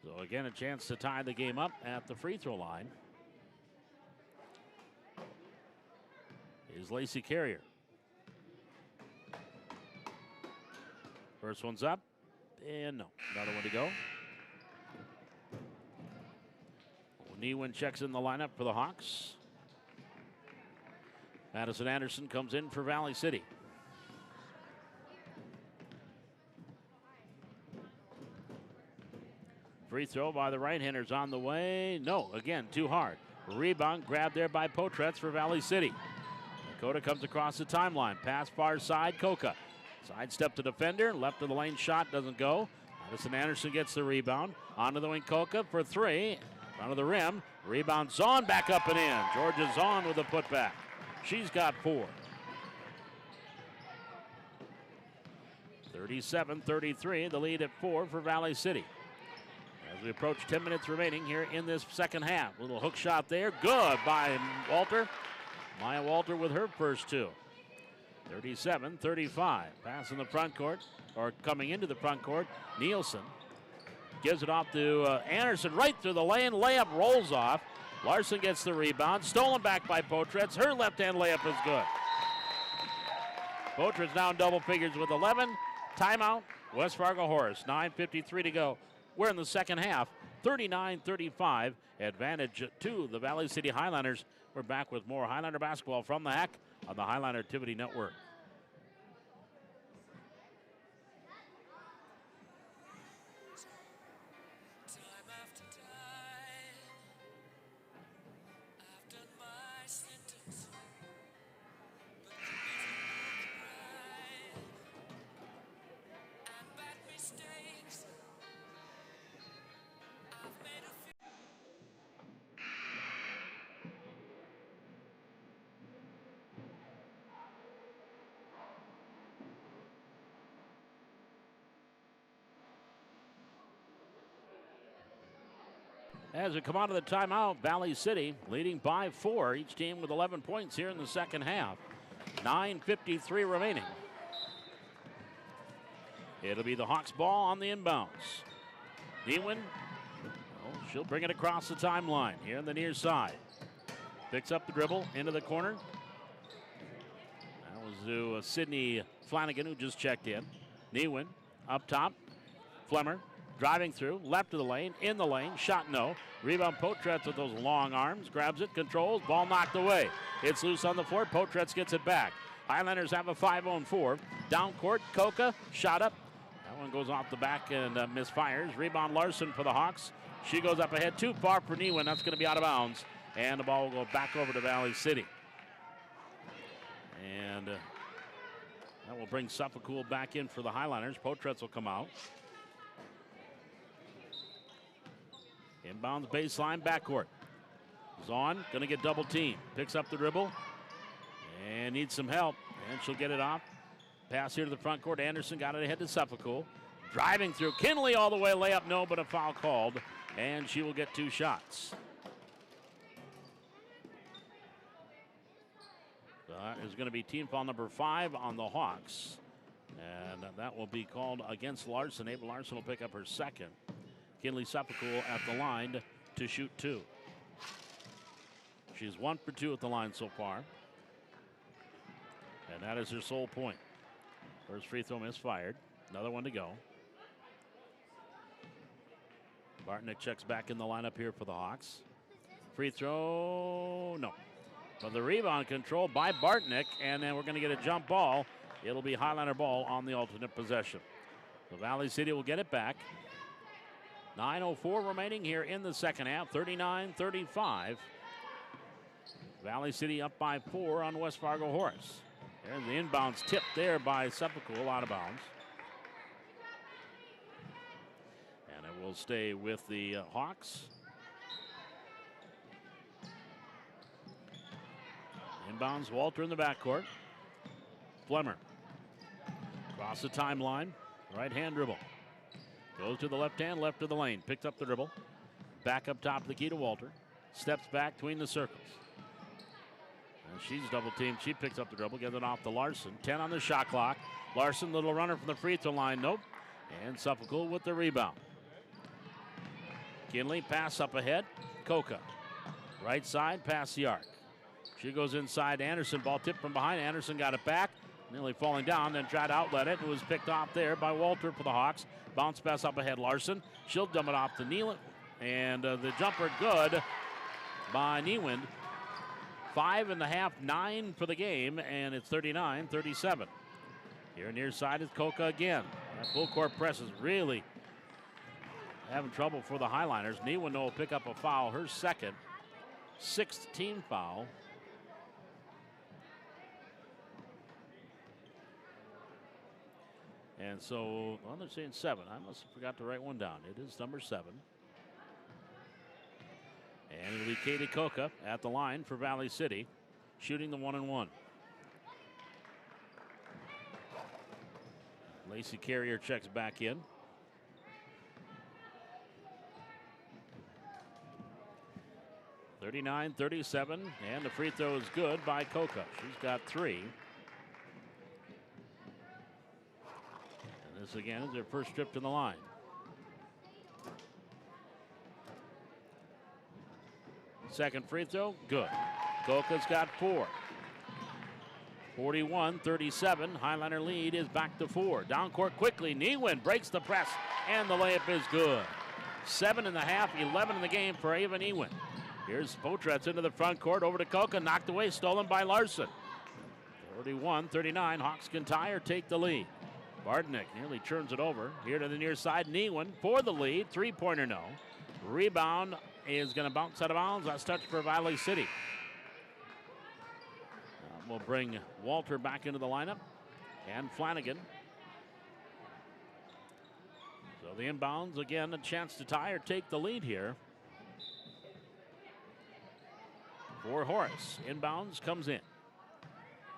So again, a chance to tie the game up at the free throw line is Lacey Carrier. First one's up, and no, another one to go. Newin checks in the lineup for the Hawks. Madison Anderson comes in for Valley City. Free throw by the right-handers on the way. No, again, too hard. Rebound grabbed there by Potretz for Valley City. Dakota comes across the timeline. Pass far side, Koka. Sidestep to defender, left of the lane shot, doesn't go. Madison Anderson gets the rebound. Onto the wing, Koka for three. Front of the rim. Rebound, Zahn back up and in. Georgia Zahn with a putback. She's got 4. 37-33, the lead at 4 for Valley City. As we approach 10 minutes remaining here in this second half. Little hook shot there. Good by Walter. Maya Walter with her first 2. 37-35. Pass in the front court, or coming into the front court. Nielsen gives it off to Anderson right through the lane. Layup rolls off. Larson gets the rebound. Stolen back by Potretz. Her left-hand layup is good. Potretz now in double figures with 11. Timeout. West Fargo Horace. 9:53 to go. We're in the second half. 39-35. Advantage to the Valley City Highlanders. We're back with more Highlander basketball from the HAC on the Highlander Activity Network. As we come out of the timeout, Valley City leading by 4, each team with 11 points here in the second half. 9:53 remaining. It'll be the Hawks ball on the inbounds. Newman, she'll bring it across the timeline here on the near side. Picks up the dribble into the corner. That was to Sydney Flanagan, who just checked in. Newman up top. Flemmer driving through, left of the lane, in the lane, shot no. Rebound Potretz with those long arms, grabs it, controls, ball knocked away. It's loose on the floor, Potretz gets it back. Highlanders have a 5-on-4. Down court, Coca, shot up. That one goes off the back and misfires. Rebound Larson for the Hawks. She goes up ahead, too far for Newman. That's going to be out of bounds. And the ball will go back over to Valley City. And that will bring Suffolk back in for the Highlanders. Potretz will come out. Inbounds baseline backcourt. Zahn going to get double teamed. Picks up the dribble and needs some help. And she'll get it off. Pass here to the front court. Anderson got it ahead to Suffolk. Driving through. Kinley all the way. Layup no, but a foul called. And she will get 2 shots. That is going to be team foul number 5 on the Hawks. And that will be called against Larson. Abel Larson will pick up her second. Kinley Suffolk at the line to shoot 2. She's 1 for 2 at the line so far. And that is her sole point. First free throw misfired. Another one to go. Bartnick checks back in the lineup here for the Hawks. Free throw, no. But the rebound controlled by Bartnick, and then we're going to get a jump ball. It'll be Highlander ball on the alternate possession. So Valley City will get it back. 9:04 remaining here in the second half, 39-35. Valley City up by 4 on West Fargo Horace. There's the inbounds tip there by Suffolk, out of bounds. And it will stay with the Hawks. Inbounds, Walter in the backcourt. Flemmer. Across the timeline. Right hand dribble. Goes to the left hand, left of the lane. Picked up the dribble. Back up top of the key to Walter. Steps back between the circles. And she's double teamed. She picks up the dribble, gets it off to Larson. 10 on the shot clock. Larson, little runner from the free throw line. Nope. And Suffolk with the rebound. Kinley, pass up ahead. Coca. Right side, past the arc. She goes inside Anderson. Ball tipped from behind. Anderson got it back. Nearly falling down, then tried to outlet it. It was picked off there by Walter for the Hawks. Bounce pass up ahead, Larson. She'll dump it off to Neeland. And the jumper good by Neeland. 5.5, 9 for the game, and it's 39-37. Here near side is Coca again. That full court press is really having trouble for the Highliners. Neeland will pick up a foul, her second, 6th team foul. And so, well, they're saying 7. I must have forgot to write one down. It is number 7. And it'll be Katie Coca at the line for Valley City, shooting the 1-and-1. Lacey Carrier checks back in. (39-37), and the free throw is good by Coca. She's got 3. This again is their first trip to the line. Second free throw, good. Coca's got 4. 41-37. Highliner lead is back to 4. Down court quickly. Neeland breaks the press, and the layup is good. 7.5, 11 in the game for Ava Neeland. Here's Potretz into the front court, over to Coca, knocked away, stolen by Larson. 41-39. Hawks can tie or take the lead. Bartnick nearly turns it over. Here to the near side, Neeland for the lead. 3-pointer, no. Rebound is going to bounce out of bounds. That's touched for Valley City. We'll bring Walter back into the lineup and Flanagan. So the inbounds, again, a chance to tie or take the lead here for Horace. Inbounds comes in.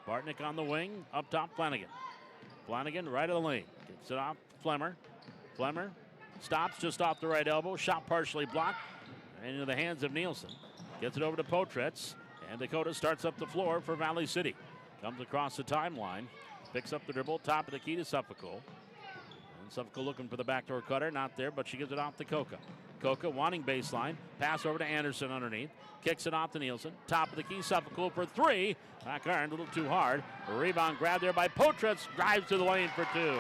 Bartnick on the wing, up top, Flanagan. Flanagan, right of the lane. Gets it off Flemmer. Flemmer stops just off the right elbow. Shot partially blocked. into the hands of Nielsen. Gets it over to Potretz. And Dakota starts up the floor for Valley City. Comes across the timeline. Picks up the dribble. Top of the key to Suffolk. And Suffolk looking for the backdoor cutter. Not there, but she gives it off to Coca. Coca wanting baseline. Pass over to Anderson underneath. Kicks it off to Nielsen. Top of the key, Suffolk for three. Back iron, a little too hard. A rebound grab there by Potretz. Drives to the lane for two.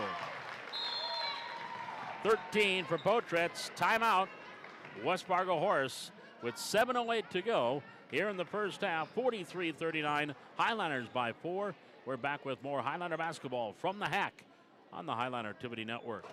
13 for Potretz. Timeout. West Fargo Horace with 7:08 to go here in the first half. 43-39. Highliners by 4. We're back with more Highliner basketball from the Hack on the Highliner Activity Network.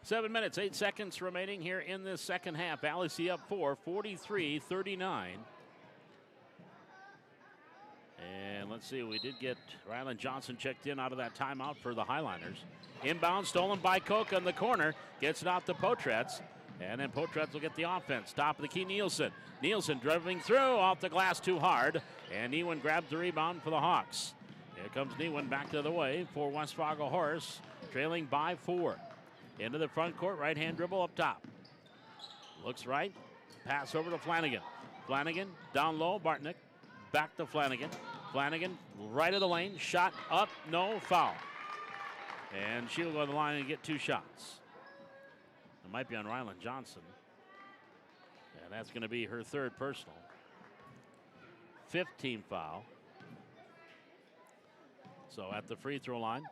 Seven minutes, 8 seconds remaining here in this second half. Valley City up 4, 43-39. And let's see, we did get Rylan Johnson checked in out of that timeout for the Highliners. Inbound stolen by Coca in the corner. Gets it out to Potretz. And then Potretz will get the offense. Top of the key, Nielsen. Nielsen dribbling through, off the glass too hard. And Newen grabs the rebound for the Hawks. Here comes Newen back to the way for West Fargo Horace, trailing by 4. Into the front court, right-hand dribble up top. Looks right, pass over to Flanagan. Flanagan down low, Bartnick. Back to Flanagan. Flanagan right of the lane, shot up, no foul. And she'll go to the line and get 2 shots. It might be on Rylan Johnson. And that's going to be her 3rd personal. 15 foul. So at the free throw line,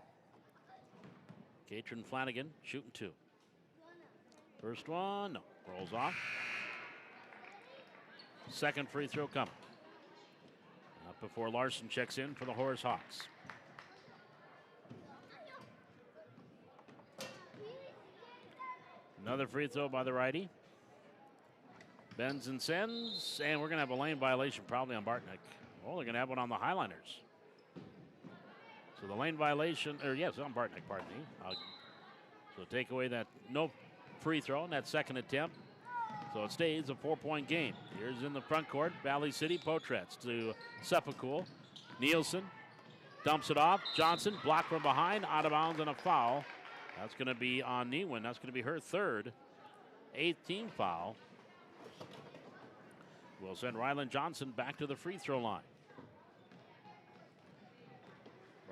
Katrin Flanagan shooting 2. First one, no, rolls off. Second free throw coming. Up before Larson checks in for the Horace Hawks. Another free throw by the righty. Bends and sends, and we're going to have a lane violation probably on Bartnick. Well, they're going to have one on the Highliners. So the lane violation, or yes, on Bartnick, pardon me. So take away that no free throw in that second attempt. So it stays a 4-point game. Here's in the front court, Valley City, Potretz to Suffolk. Nielsen dumps it off. Johnson blocked from behind, out of bounds and a foul. That's going to be on Newen. That's going to be her 3rd, 8th team foul. We'll send Rylan Johnson back to the free throw line.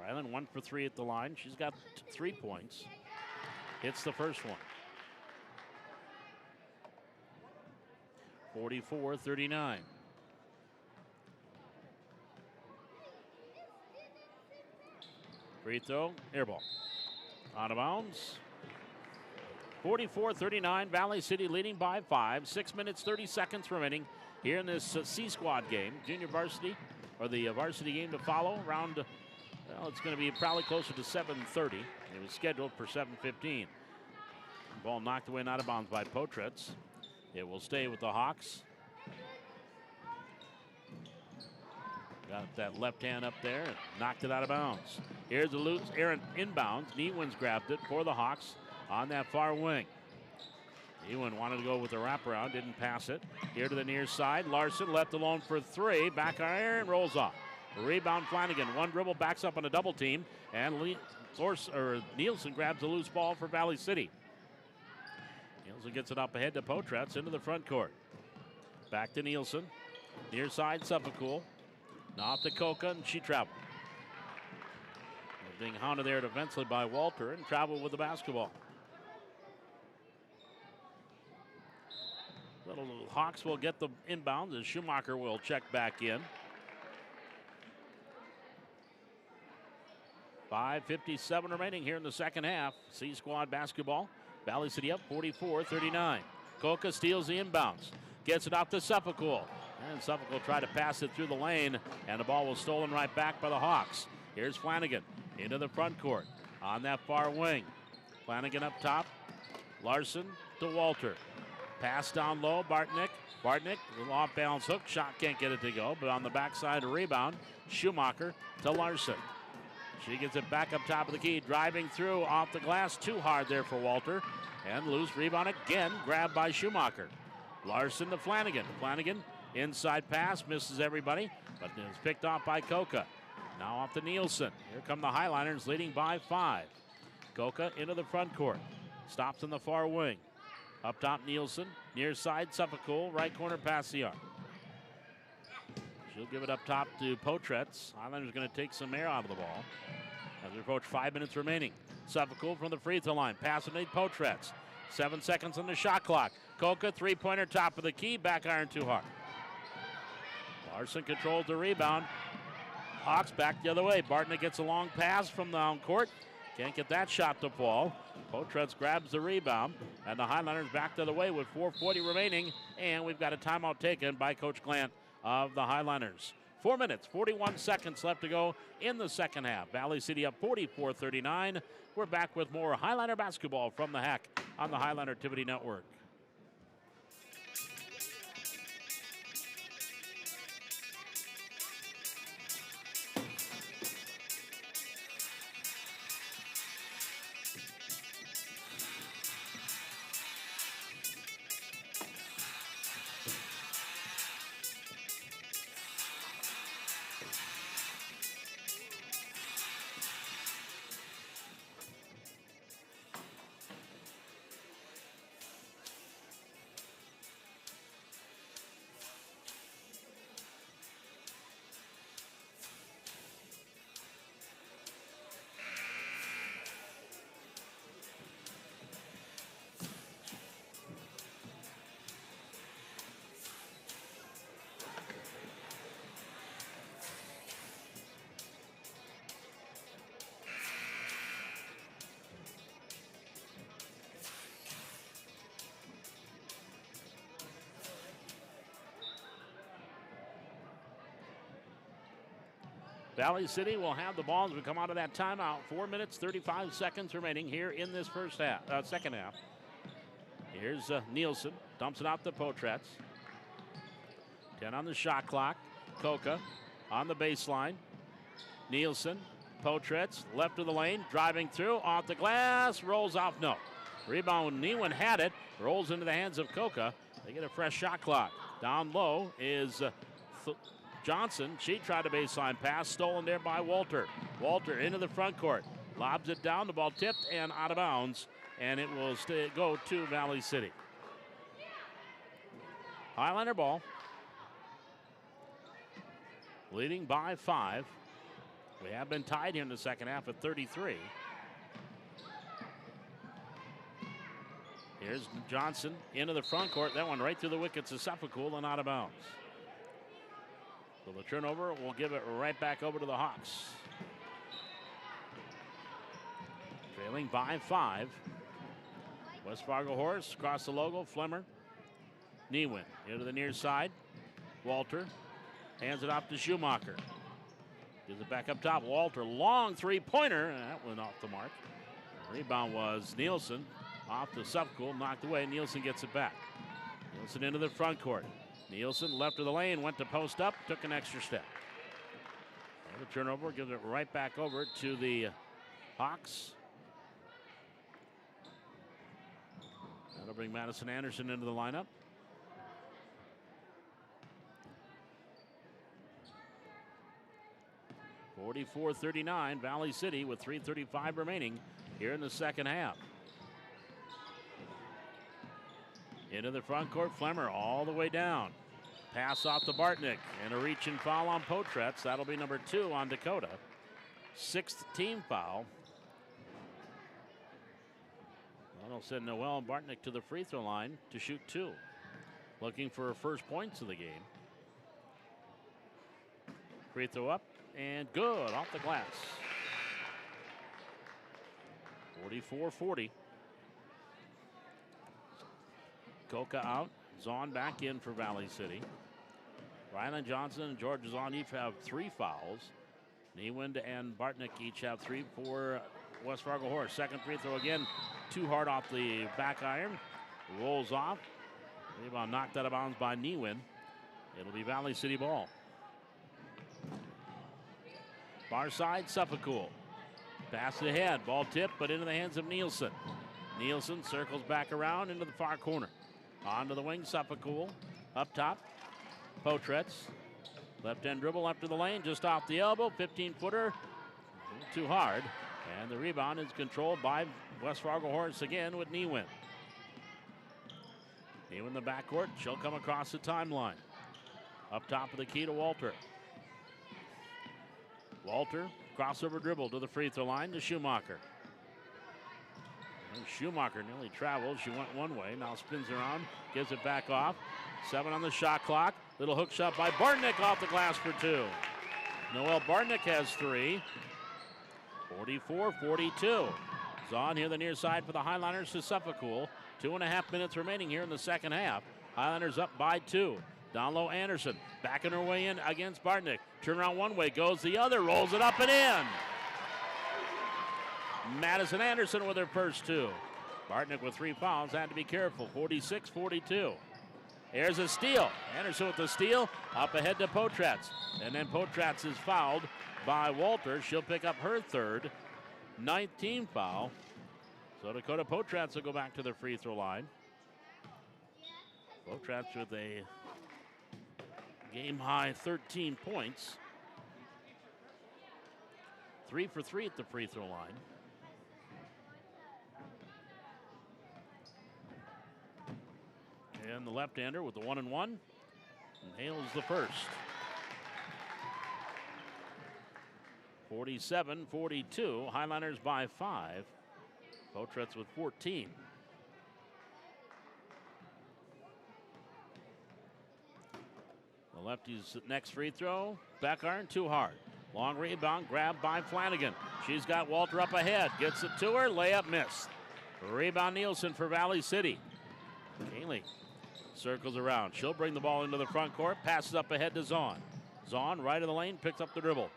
Rylan 1 for 3 at the line. She's got 3 points. Hits the first one. 44-39. Free throw, air ball. Out of bounds. 44-39, Valley City leading by 5. 6 minutes, 30 seconds remaining here in this C-Squad game. Junior varsity, or the varsity game to follow. Round, well, it's going to be probably closer to 7:30. It was scheduled for 7:15. Ball knocked away and out of bounds by Potretz. It will stay with the Hawks. Got that left hand up there and knocked it out of bounds. Here's the loose errant inbounds. Newen's grabbed it for the Hawks on that far wing. Newen wanted to go with the wraparound, didn't pass it. Here to the near side. Larson left alone for 3. Back iron, rolls off. Rebound Flanagan. One dribble, backs up on a double team. And Nielsen grabs the loose ball for Valley City. Nielsen gets it up ahead to Potretz into the front court. Back to Nielsen. Near side, Suffolk. Now to Coca, and she traveled. being hounded there defensively by Walter and traveled with the basketball. Little Hawks will get the inbounds as Schumacher will check back in. 5:57 remaining here in the second half. C Squad basketball. Valley City up 44-39. Coca steals the inbounds. Gets it off to Suffolk. And Suffolk will try to pass it through the lane, and the ball was stolen right back by the Hawks. Here's Flanagan into the front court on that far wing. Flanagan up top. Larson to Walter. Pass down low, Bartnick. Bartnick, with an off-balance hook shot, can't get it to go, but on the backside, a rebound. Schumacher to Larson. She gets it back up top of the key, driving through off the glass, too hard there for Walter. And loose rebound again, grabbed by Schumacher. Larson to Flanagan. Flanagan, inside pass, misses everybody, but is picked off by Coca. Now off to Nielsen. Here come the Highliners, leading by 5. Coca into the front court. Stops in the far wing. Up top, Nielsen. Near side, Suffolk. Right corner, pass the arc. She'll give it up top to Potretz. Highlanders going to take some air out of the ball as we approach 5 minutes remaining. Suffolk from the free throw line. Pass it to Potretz. 7 seconds on the shot clock. Coca, three-pointer, top of the key. Back iron too hard. Larson controls the rebound. Hawks back the other way. Bartnick gets a long pass from the down court. Can't get that shot to fall. Potretz grabs the rebound, and the Highlanders back the other way with 4:40 remaining, and we've got a timeout taken by Coach Glant of the Highlanders. 4 minutes, 41 seconds left to go in the second half. Valley City up 44-39. We're back with more Highliner basketball from the HAC on the Highliner Activity Network. Valley City will have the ball as we come out of that timeout. 4 minutes, 35 seconds remaining here in this second half. Here's Nielsen, dumps it out to Potretz. 10 on the shot clock. Coca on the baseline. Nielsen, Potretz, left of the lane, driving through, off the glass, rolls off, no. Rebound, Newen had it, rolls into the hands of Coca. They get a fresh shot clock. Down low is Johnson. She tried a baseline pass, stolen there by Walter. Walter into the front court, lobs it down, the ball tipped and out of bounds, and it will go to Valley City. Highliner ball, leading by 5. We have been tied here in the second half at 33. Here's Johnson into the front court. That one right through the wickets of Suffolk and out of bounds. So the turnover will give it right back over to the Hawks. Trailing by 5. West Fargo Horace across the logo. Flemmer. Newen into the near side. Walter hands it off to Schumacher. Gives it back up top. Walter, long three-pointer. And that went off the mark. The rebound was Nielsen. Off to Suffolk, knocked away. Nielsen gets it back. Nielsen into the front court. Nielsen left of the lane, went to post up, took an extra step. The turnover gives it right back over to the Hawks. That'll bring Madison Anderson into the lineup. (44-39) Valley City with 3:35 remaining here in the second half. Into the front court, Flemmer all the way down. Pass off to Bartnick and a reach and foul on Potretz. That'll be number 2 on Dakota. 6th team foul. That'll send Noelle Bartnick to the free throw line to shoot 2. Looking for her first points of the game. Free throw up and good off the glass. 44-40. Koka out. Zahn back in for Valley City. Ryland Johnson and Georgia Zahn each have 3 fouls. Niewind and Bartnick each have 3 for West Fargo Horace. Second free throw again, too hard off the back iron. Rolls off. Rebound knocked out of bounds by Niewind. It'll be Valley City ball. Far side, Suffolk. Pass it ahead. Ball tipped, but into the hands of Nielsen. Nielsen circles back around into the far corner. Onto the wing, Suffolk. Up top, Potretz. Left-hand dribble up to the lane, just off the elbow. 15-footer, too hard. And the rebound is controlled by West Fargo Horace again with Niewind. Niewind in the backcourt. She'll come across the timeline. Up top of the key to Walter. Walter, crossover dribble to the free throw line to Schumacher. And Schumacher nearly traveled. She went one way, now spins around, gives it back off. 7 on the shot clock. Little hook shot by Bartnick off the glass for 2. Noelle Bartnick has 3. 44-42. Zahn here the near side for the Highliners to Suffolk. 2.5 minutes remaining here in the second half. Highliners up by 2. Down low, Anderson backing her way in against Bartnick. Turn around one way, goes the other, rolls it up and in. Madison Anderson with her first 2. Bartnick with 3 fouls, had to be careful. 46-42. Here's a steal. Anderson with the steal, up ahead to Potratz. And then Potratz is fouled by Walter. She'll pick up her 3rd, 9th team foul. So Dakota Potratz will go back to the free throw line. Potratz with a game-high 13 points. 3 for 3 at the free throw line. And the left-hander with the 1-and-1 nails the first. 47-42, Highliners by 5. Potratz with 14. The lefty's next free throw, back iron, too hard. Long rebound, grabbed by Flanagan. She's got Walter up ahead, gets it to her, layup missed. Rebound Nielsen for Valley City. Kaylee circles around. She'll bring the ball into the front court, passes up ahead to Zahn. Zahn, right of the lane, picks up the dribble.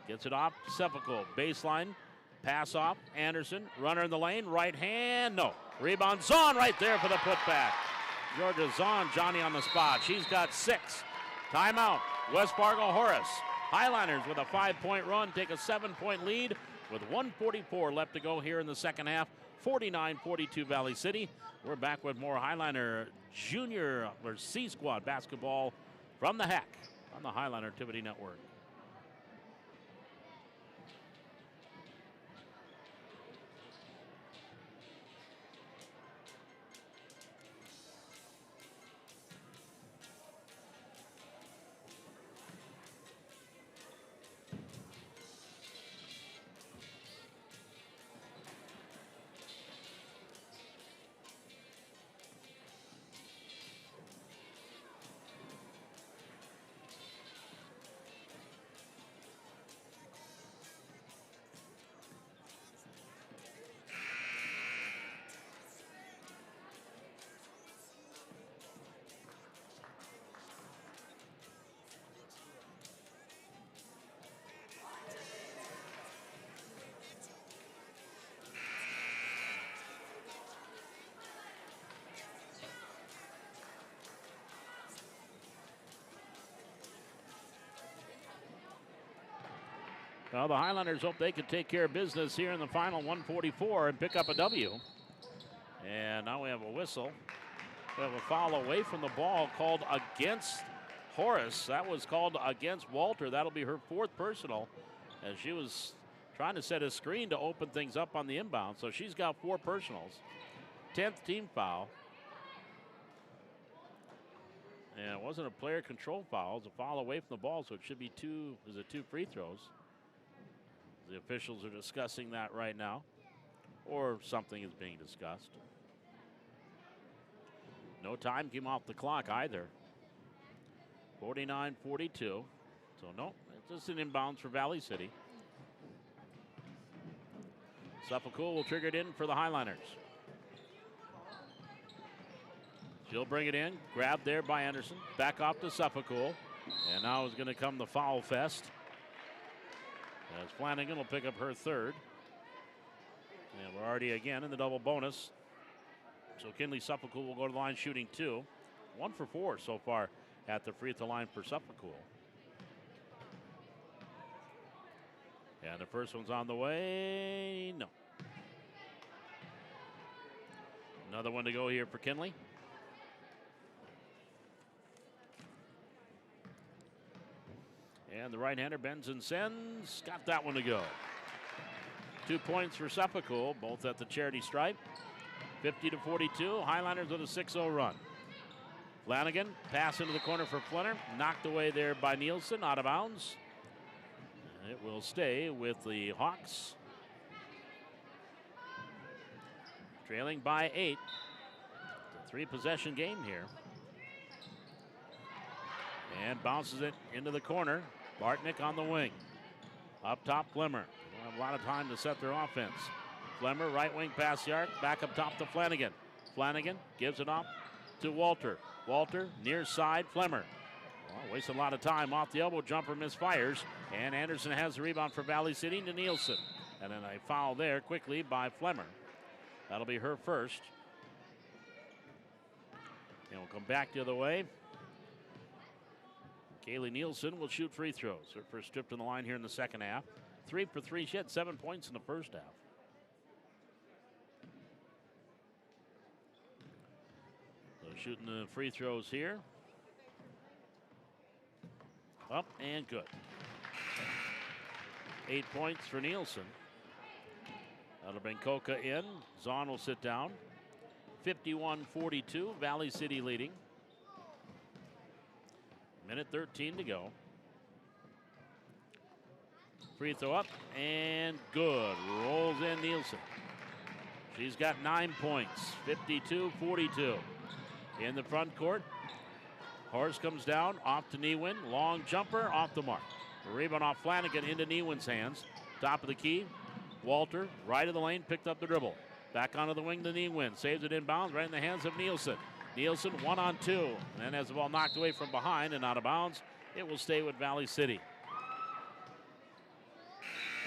Gets it off, Seffico, baseline, pass off, Anderson, runner in the lane, right hand, no. Rebound, Zahn right there for the putback. Georgia Zahn, Johnny on the spot. She's got 6. Timeout, West Fargo Horace. Highliners with a 5-point run, take a 7-point lead with 1:44 left to go here in the second half. 49-42 Valley City. We're back with more Highliner Junior or C Squad basketball from the Hack on the Highliner Activity Network. Well, the Highlanders hope they could take care of business here in the final 1:44 and pick up a W. And now we have a whistle. We have a foul away from the ball called against Horace. That was called against Walter. That'll be her 4th personal, as she was trying to set a screen to open things up on the inbound. So she's got 4 personals. 10th team foul. And it wasn't a player control foul. It was a foul away from the ball, so it should be 2 free throws. The officials are discussing that right now, or something is being discussed. No time came off the clock either. 49-42. So no, it's just an inbounds for Valley City. Suffolk will trigger it in for the Highliners. She'll bring it in, grabbed there by Anderson. Back off to Suffolk. And now is going to come the foul fest, as Flanagan will pick up her third. And we're already again in the double bonus. So Kinley Suffolk will go to the line shooting 2. 1 for 4 so far at the free throw line for Suffolk. And the first one's on the way. No. Another one to go here for Kinley. And the right-hander bends and sends. Got that one to go. 2 points for Suffolk, both at the charity stripe. 50-42. Highliners with a 6-0 run. Flanagan, pass into the corner for Flinner. Knocked away there by Nielsen, out of bounds. And it will stay with the Hawks. Trailing by 8. It's a 3-possession game here. And bounces it into the corner. Bartnick on the wing. Up top, Flemmer. They'll have a lot of time to set their offense. Flemmer, right wing pass the arc. Back up top to Flanagan. Flanagan gives it off to Walter. Walter, near side, Flemmer. Well, wasted a lot of time off the elbow jumper, misfires. And Anderson has the rebound for Valley City to Nielsen. And then a foul there quickly by Flemmer. That'll be her first. And we'll come back the other way. Kaylee Nielsen will shoot free throws. Her first trip to the line here in the second half. 3 for 3. She had 7 points in the first half. So shooting the free throws here. Up and good. 8 points for Nielsen. That'll bring Coca in. Zahn will sit down. 51-42. Valley City leading. Minute 13 to go. Free throw up and good. Rolls in Nielsen. She's got 9 points. 52-42. In the front court. Horace comes down off to Niewin. Long jumper off the mark. Rebound off Flanagan into Niewin's hands. Top of the key. Walter, right of the lane, picked up the dribble. Back onto the wing to Niewin. Saves it inbounds right in the hands of Nielsen. Nielsen 1-on-2. And then has the ball knocked away from behind and out of bounds. It will stay with Valley City.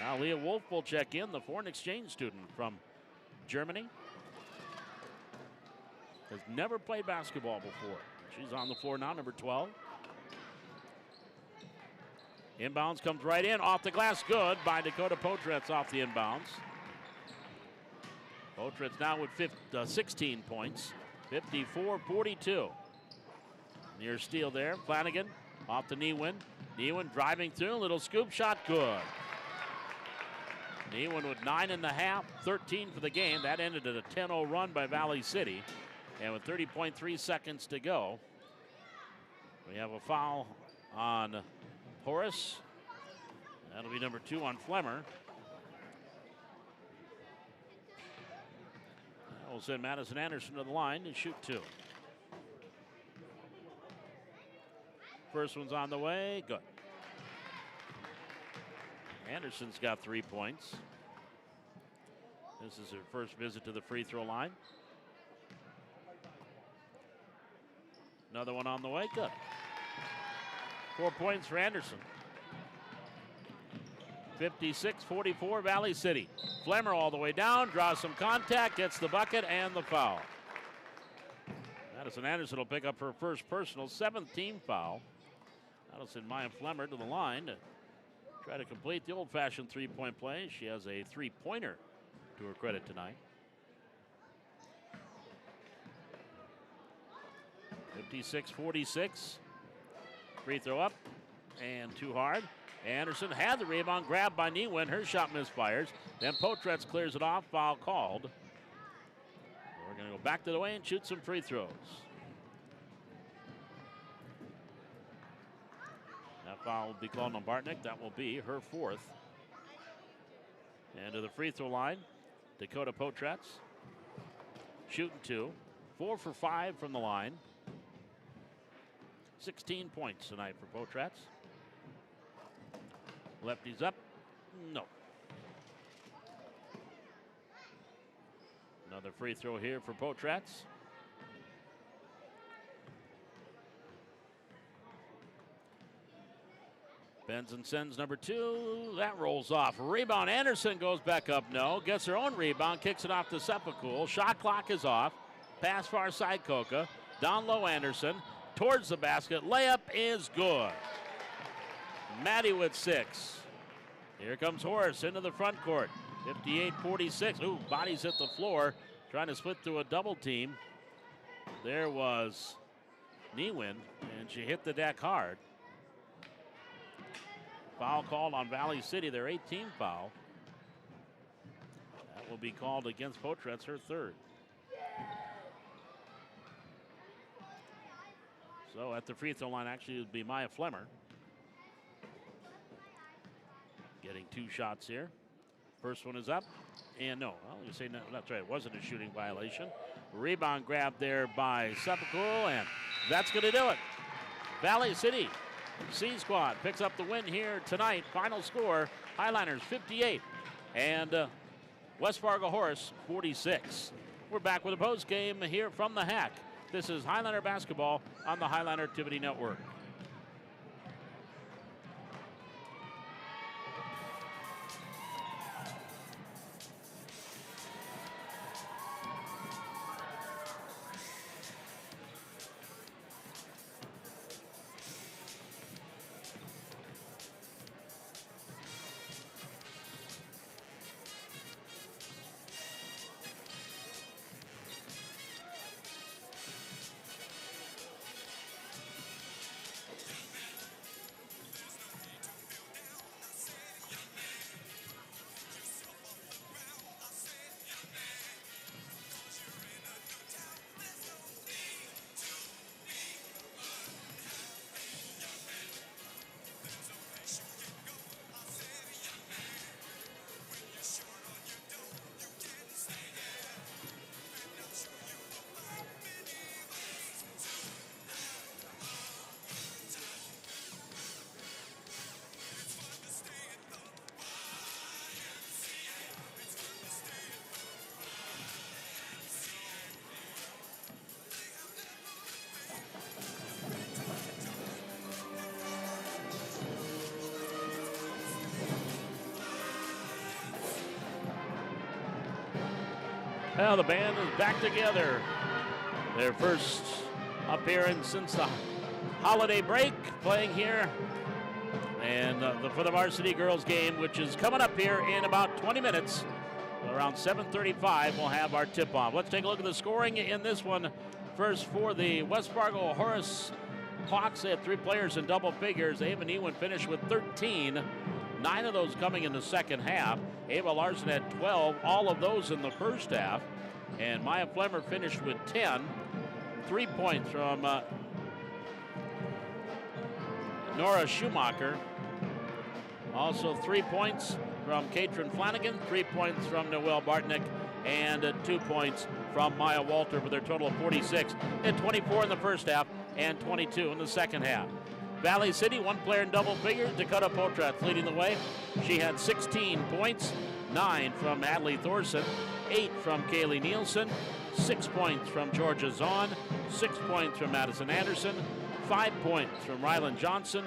Now Leah Wolf will check in, the foreign exchange student from Germany. Has never played basketball before. She's on the floor now, number 12. Inbounds comes right in, off the glass, good by Dakota Potretz off the inbounds. Potretz now with 16 points, 54-42. Near steal there, Flanagan off to Niewin. Niewin driving through, little scoop shot, good. Niewin with 9.5, 13 for the game. That ended at a 10-0 run by Valley City. And with 30.3 seconds to go, we have a foul on Horace. That'll be number 2 on Flemmer. We'll send Madison Anderson to the line and shoot 2. First one's on the way, good. Anderson's got 3 points. This is her first visit to the free throw line. Another one on the way, good. 4 points for Anderson. 56-44 Valley City. Flemmer all the way down, draws some contact, gets the bucket and the foul. Madison Anderson will pick up her first personal, 7th team foul. That'll send Maya Flemmer to the line to try to complete the old-fashioned three-point play. She has a three-pointer to her credit tonight. 56-46. Free throw up and too hard. Anderson had the rebound, grabbed by Niewin. Her shot misfires. Then Potretz clears it off, foul called. We're going to go back to the way and shoot some free throws. That foul will be called on Bartnick. That will be her 4th. And to the free throw line, Dakota Potratz. Shooting 2. 4 for 5 from the line. 16 points tonight for Potratz. Lefty's up. No. Another free throw here for Potratz. Bends and sends number 2. That rolls off. Rebound. Anderson goes back up. No. Gets her own rebound. Kicks it off to Sepulveda. Shot clock is off. Pass far side Coca. Down low Anderson. Towards the basket. Layup is good. Maddie with 6. Here comes Horace into the front court. 58-46. Ooh, bodies hit the floor. Trying to split through a double team. There was Newin, and she hit the deck hard. Foul called on Valley City, their 18th foul. That will be called against Potratz, her 3rd. So at the free throw line, actually, it would be Maya Flemmer. Getting 2 shots here. First one is up, and no, well, you say no, that's right, it wasn't a shooting violation. Rebound grab there by Sepulveda, and that's going to do it. Valley City C Squad picks up the win here tonight. Final score, Highliners 58 and West Fargo Horace 46. We're back with a post game here from the Hack. This is Highliner basketball on the Highliner Activity Network. Well, the band is back together. Their first appearance since the holiday break, playing here. And for the varsity girls game, which is coming up here in about 20 minutes. Around 7:35, we'll have our tip-off. Let's take a look at the scoring in this one. First for the West Fargo Horace Hawks, they had 3 players in double figures. Ava Newen finished with 13. 9 of those coming in the second half. Ava Larson had 12, all of those in the first half. And Maya Flemmer finished with 10. 3 points from Nora Schumacher. Also 3 points from Katrin Flanagan, 3 points from Noelle Bartnick, and 2 points from Maya Walter for their total of 46. And 24 in the first half and 22 in the second half. Valley City, 1 player in double figures. Dakota Potratz leading the way. She had 16 points, 9 from Adley Thorson, 8 from Kaylee Nielsen, 6 points from Georgia Zahn, 6 points from Madison Anderson, 5 points from Rylan Johnson,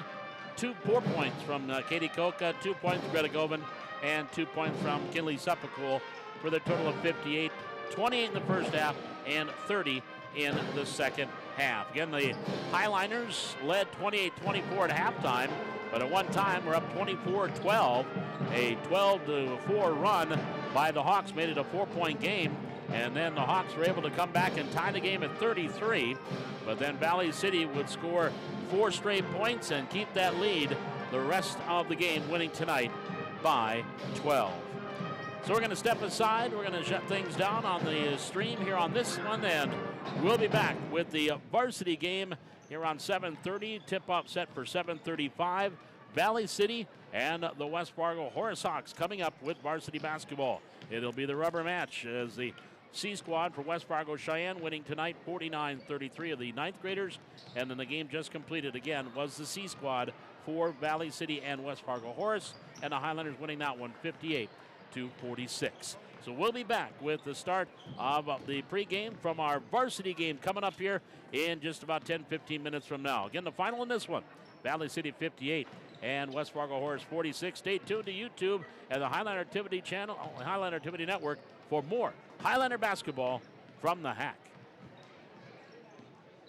4 points from Katie Koka, 2 points from Greta Govan, and 2 points from Kinley Sepulveda for their total of 58. 28 in the first half and 30 in the second half. Again, the Highliners led 28-24 at halftime, but at one time we're up 24-12. A 12-4 run by the Hawks made it a 4-point game, and then the Hawks were able to come back and tie the game at 33, but then Valley City would score 4 straight points and keep that lead the rest of the game, winning tonight by 12. So we're going to step aside. We're going to shut things down on the stream here on this one, and we'll be back with the varsity game here on 7:30. Tip-off set for 7:35. Valley City and the West Fargo Horace Hawks coming up with varsity basketball. It'll be the rubber match as the C squad for West Fargo Cheyenne winning tonight 49-33 of the 9th graders. And then the game just completed again was the C squad for Valley City and West Fargo Horace. And the Highlanders winning that one 58-46. So we'll be back with the start of the pregame from our varsity game coming up here in just about 10-15 minutes from now. Again, the final in this one, Valley City 58 and West Fargo Horace 46. Stay tuned to YouTube and the Highlander Activity channel, Highlander Activity Network for more Highlander basketball from the HAC.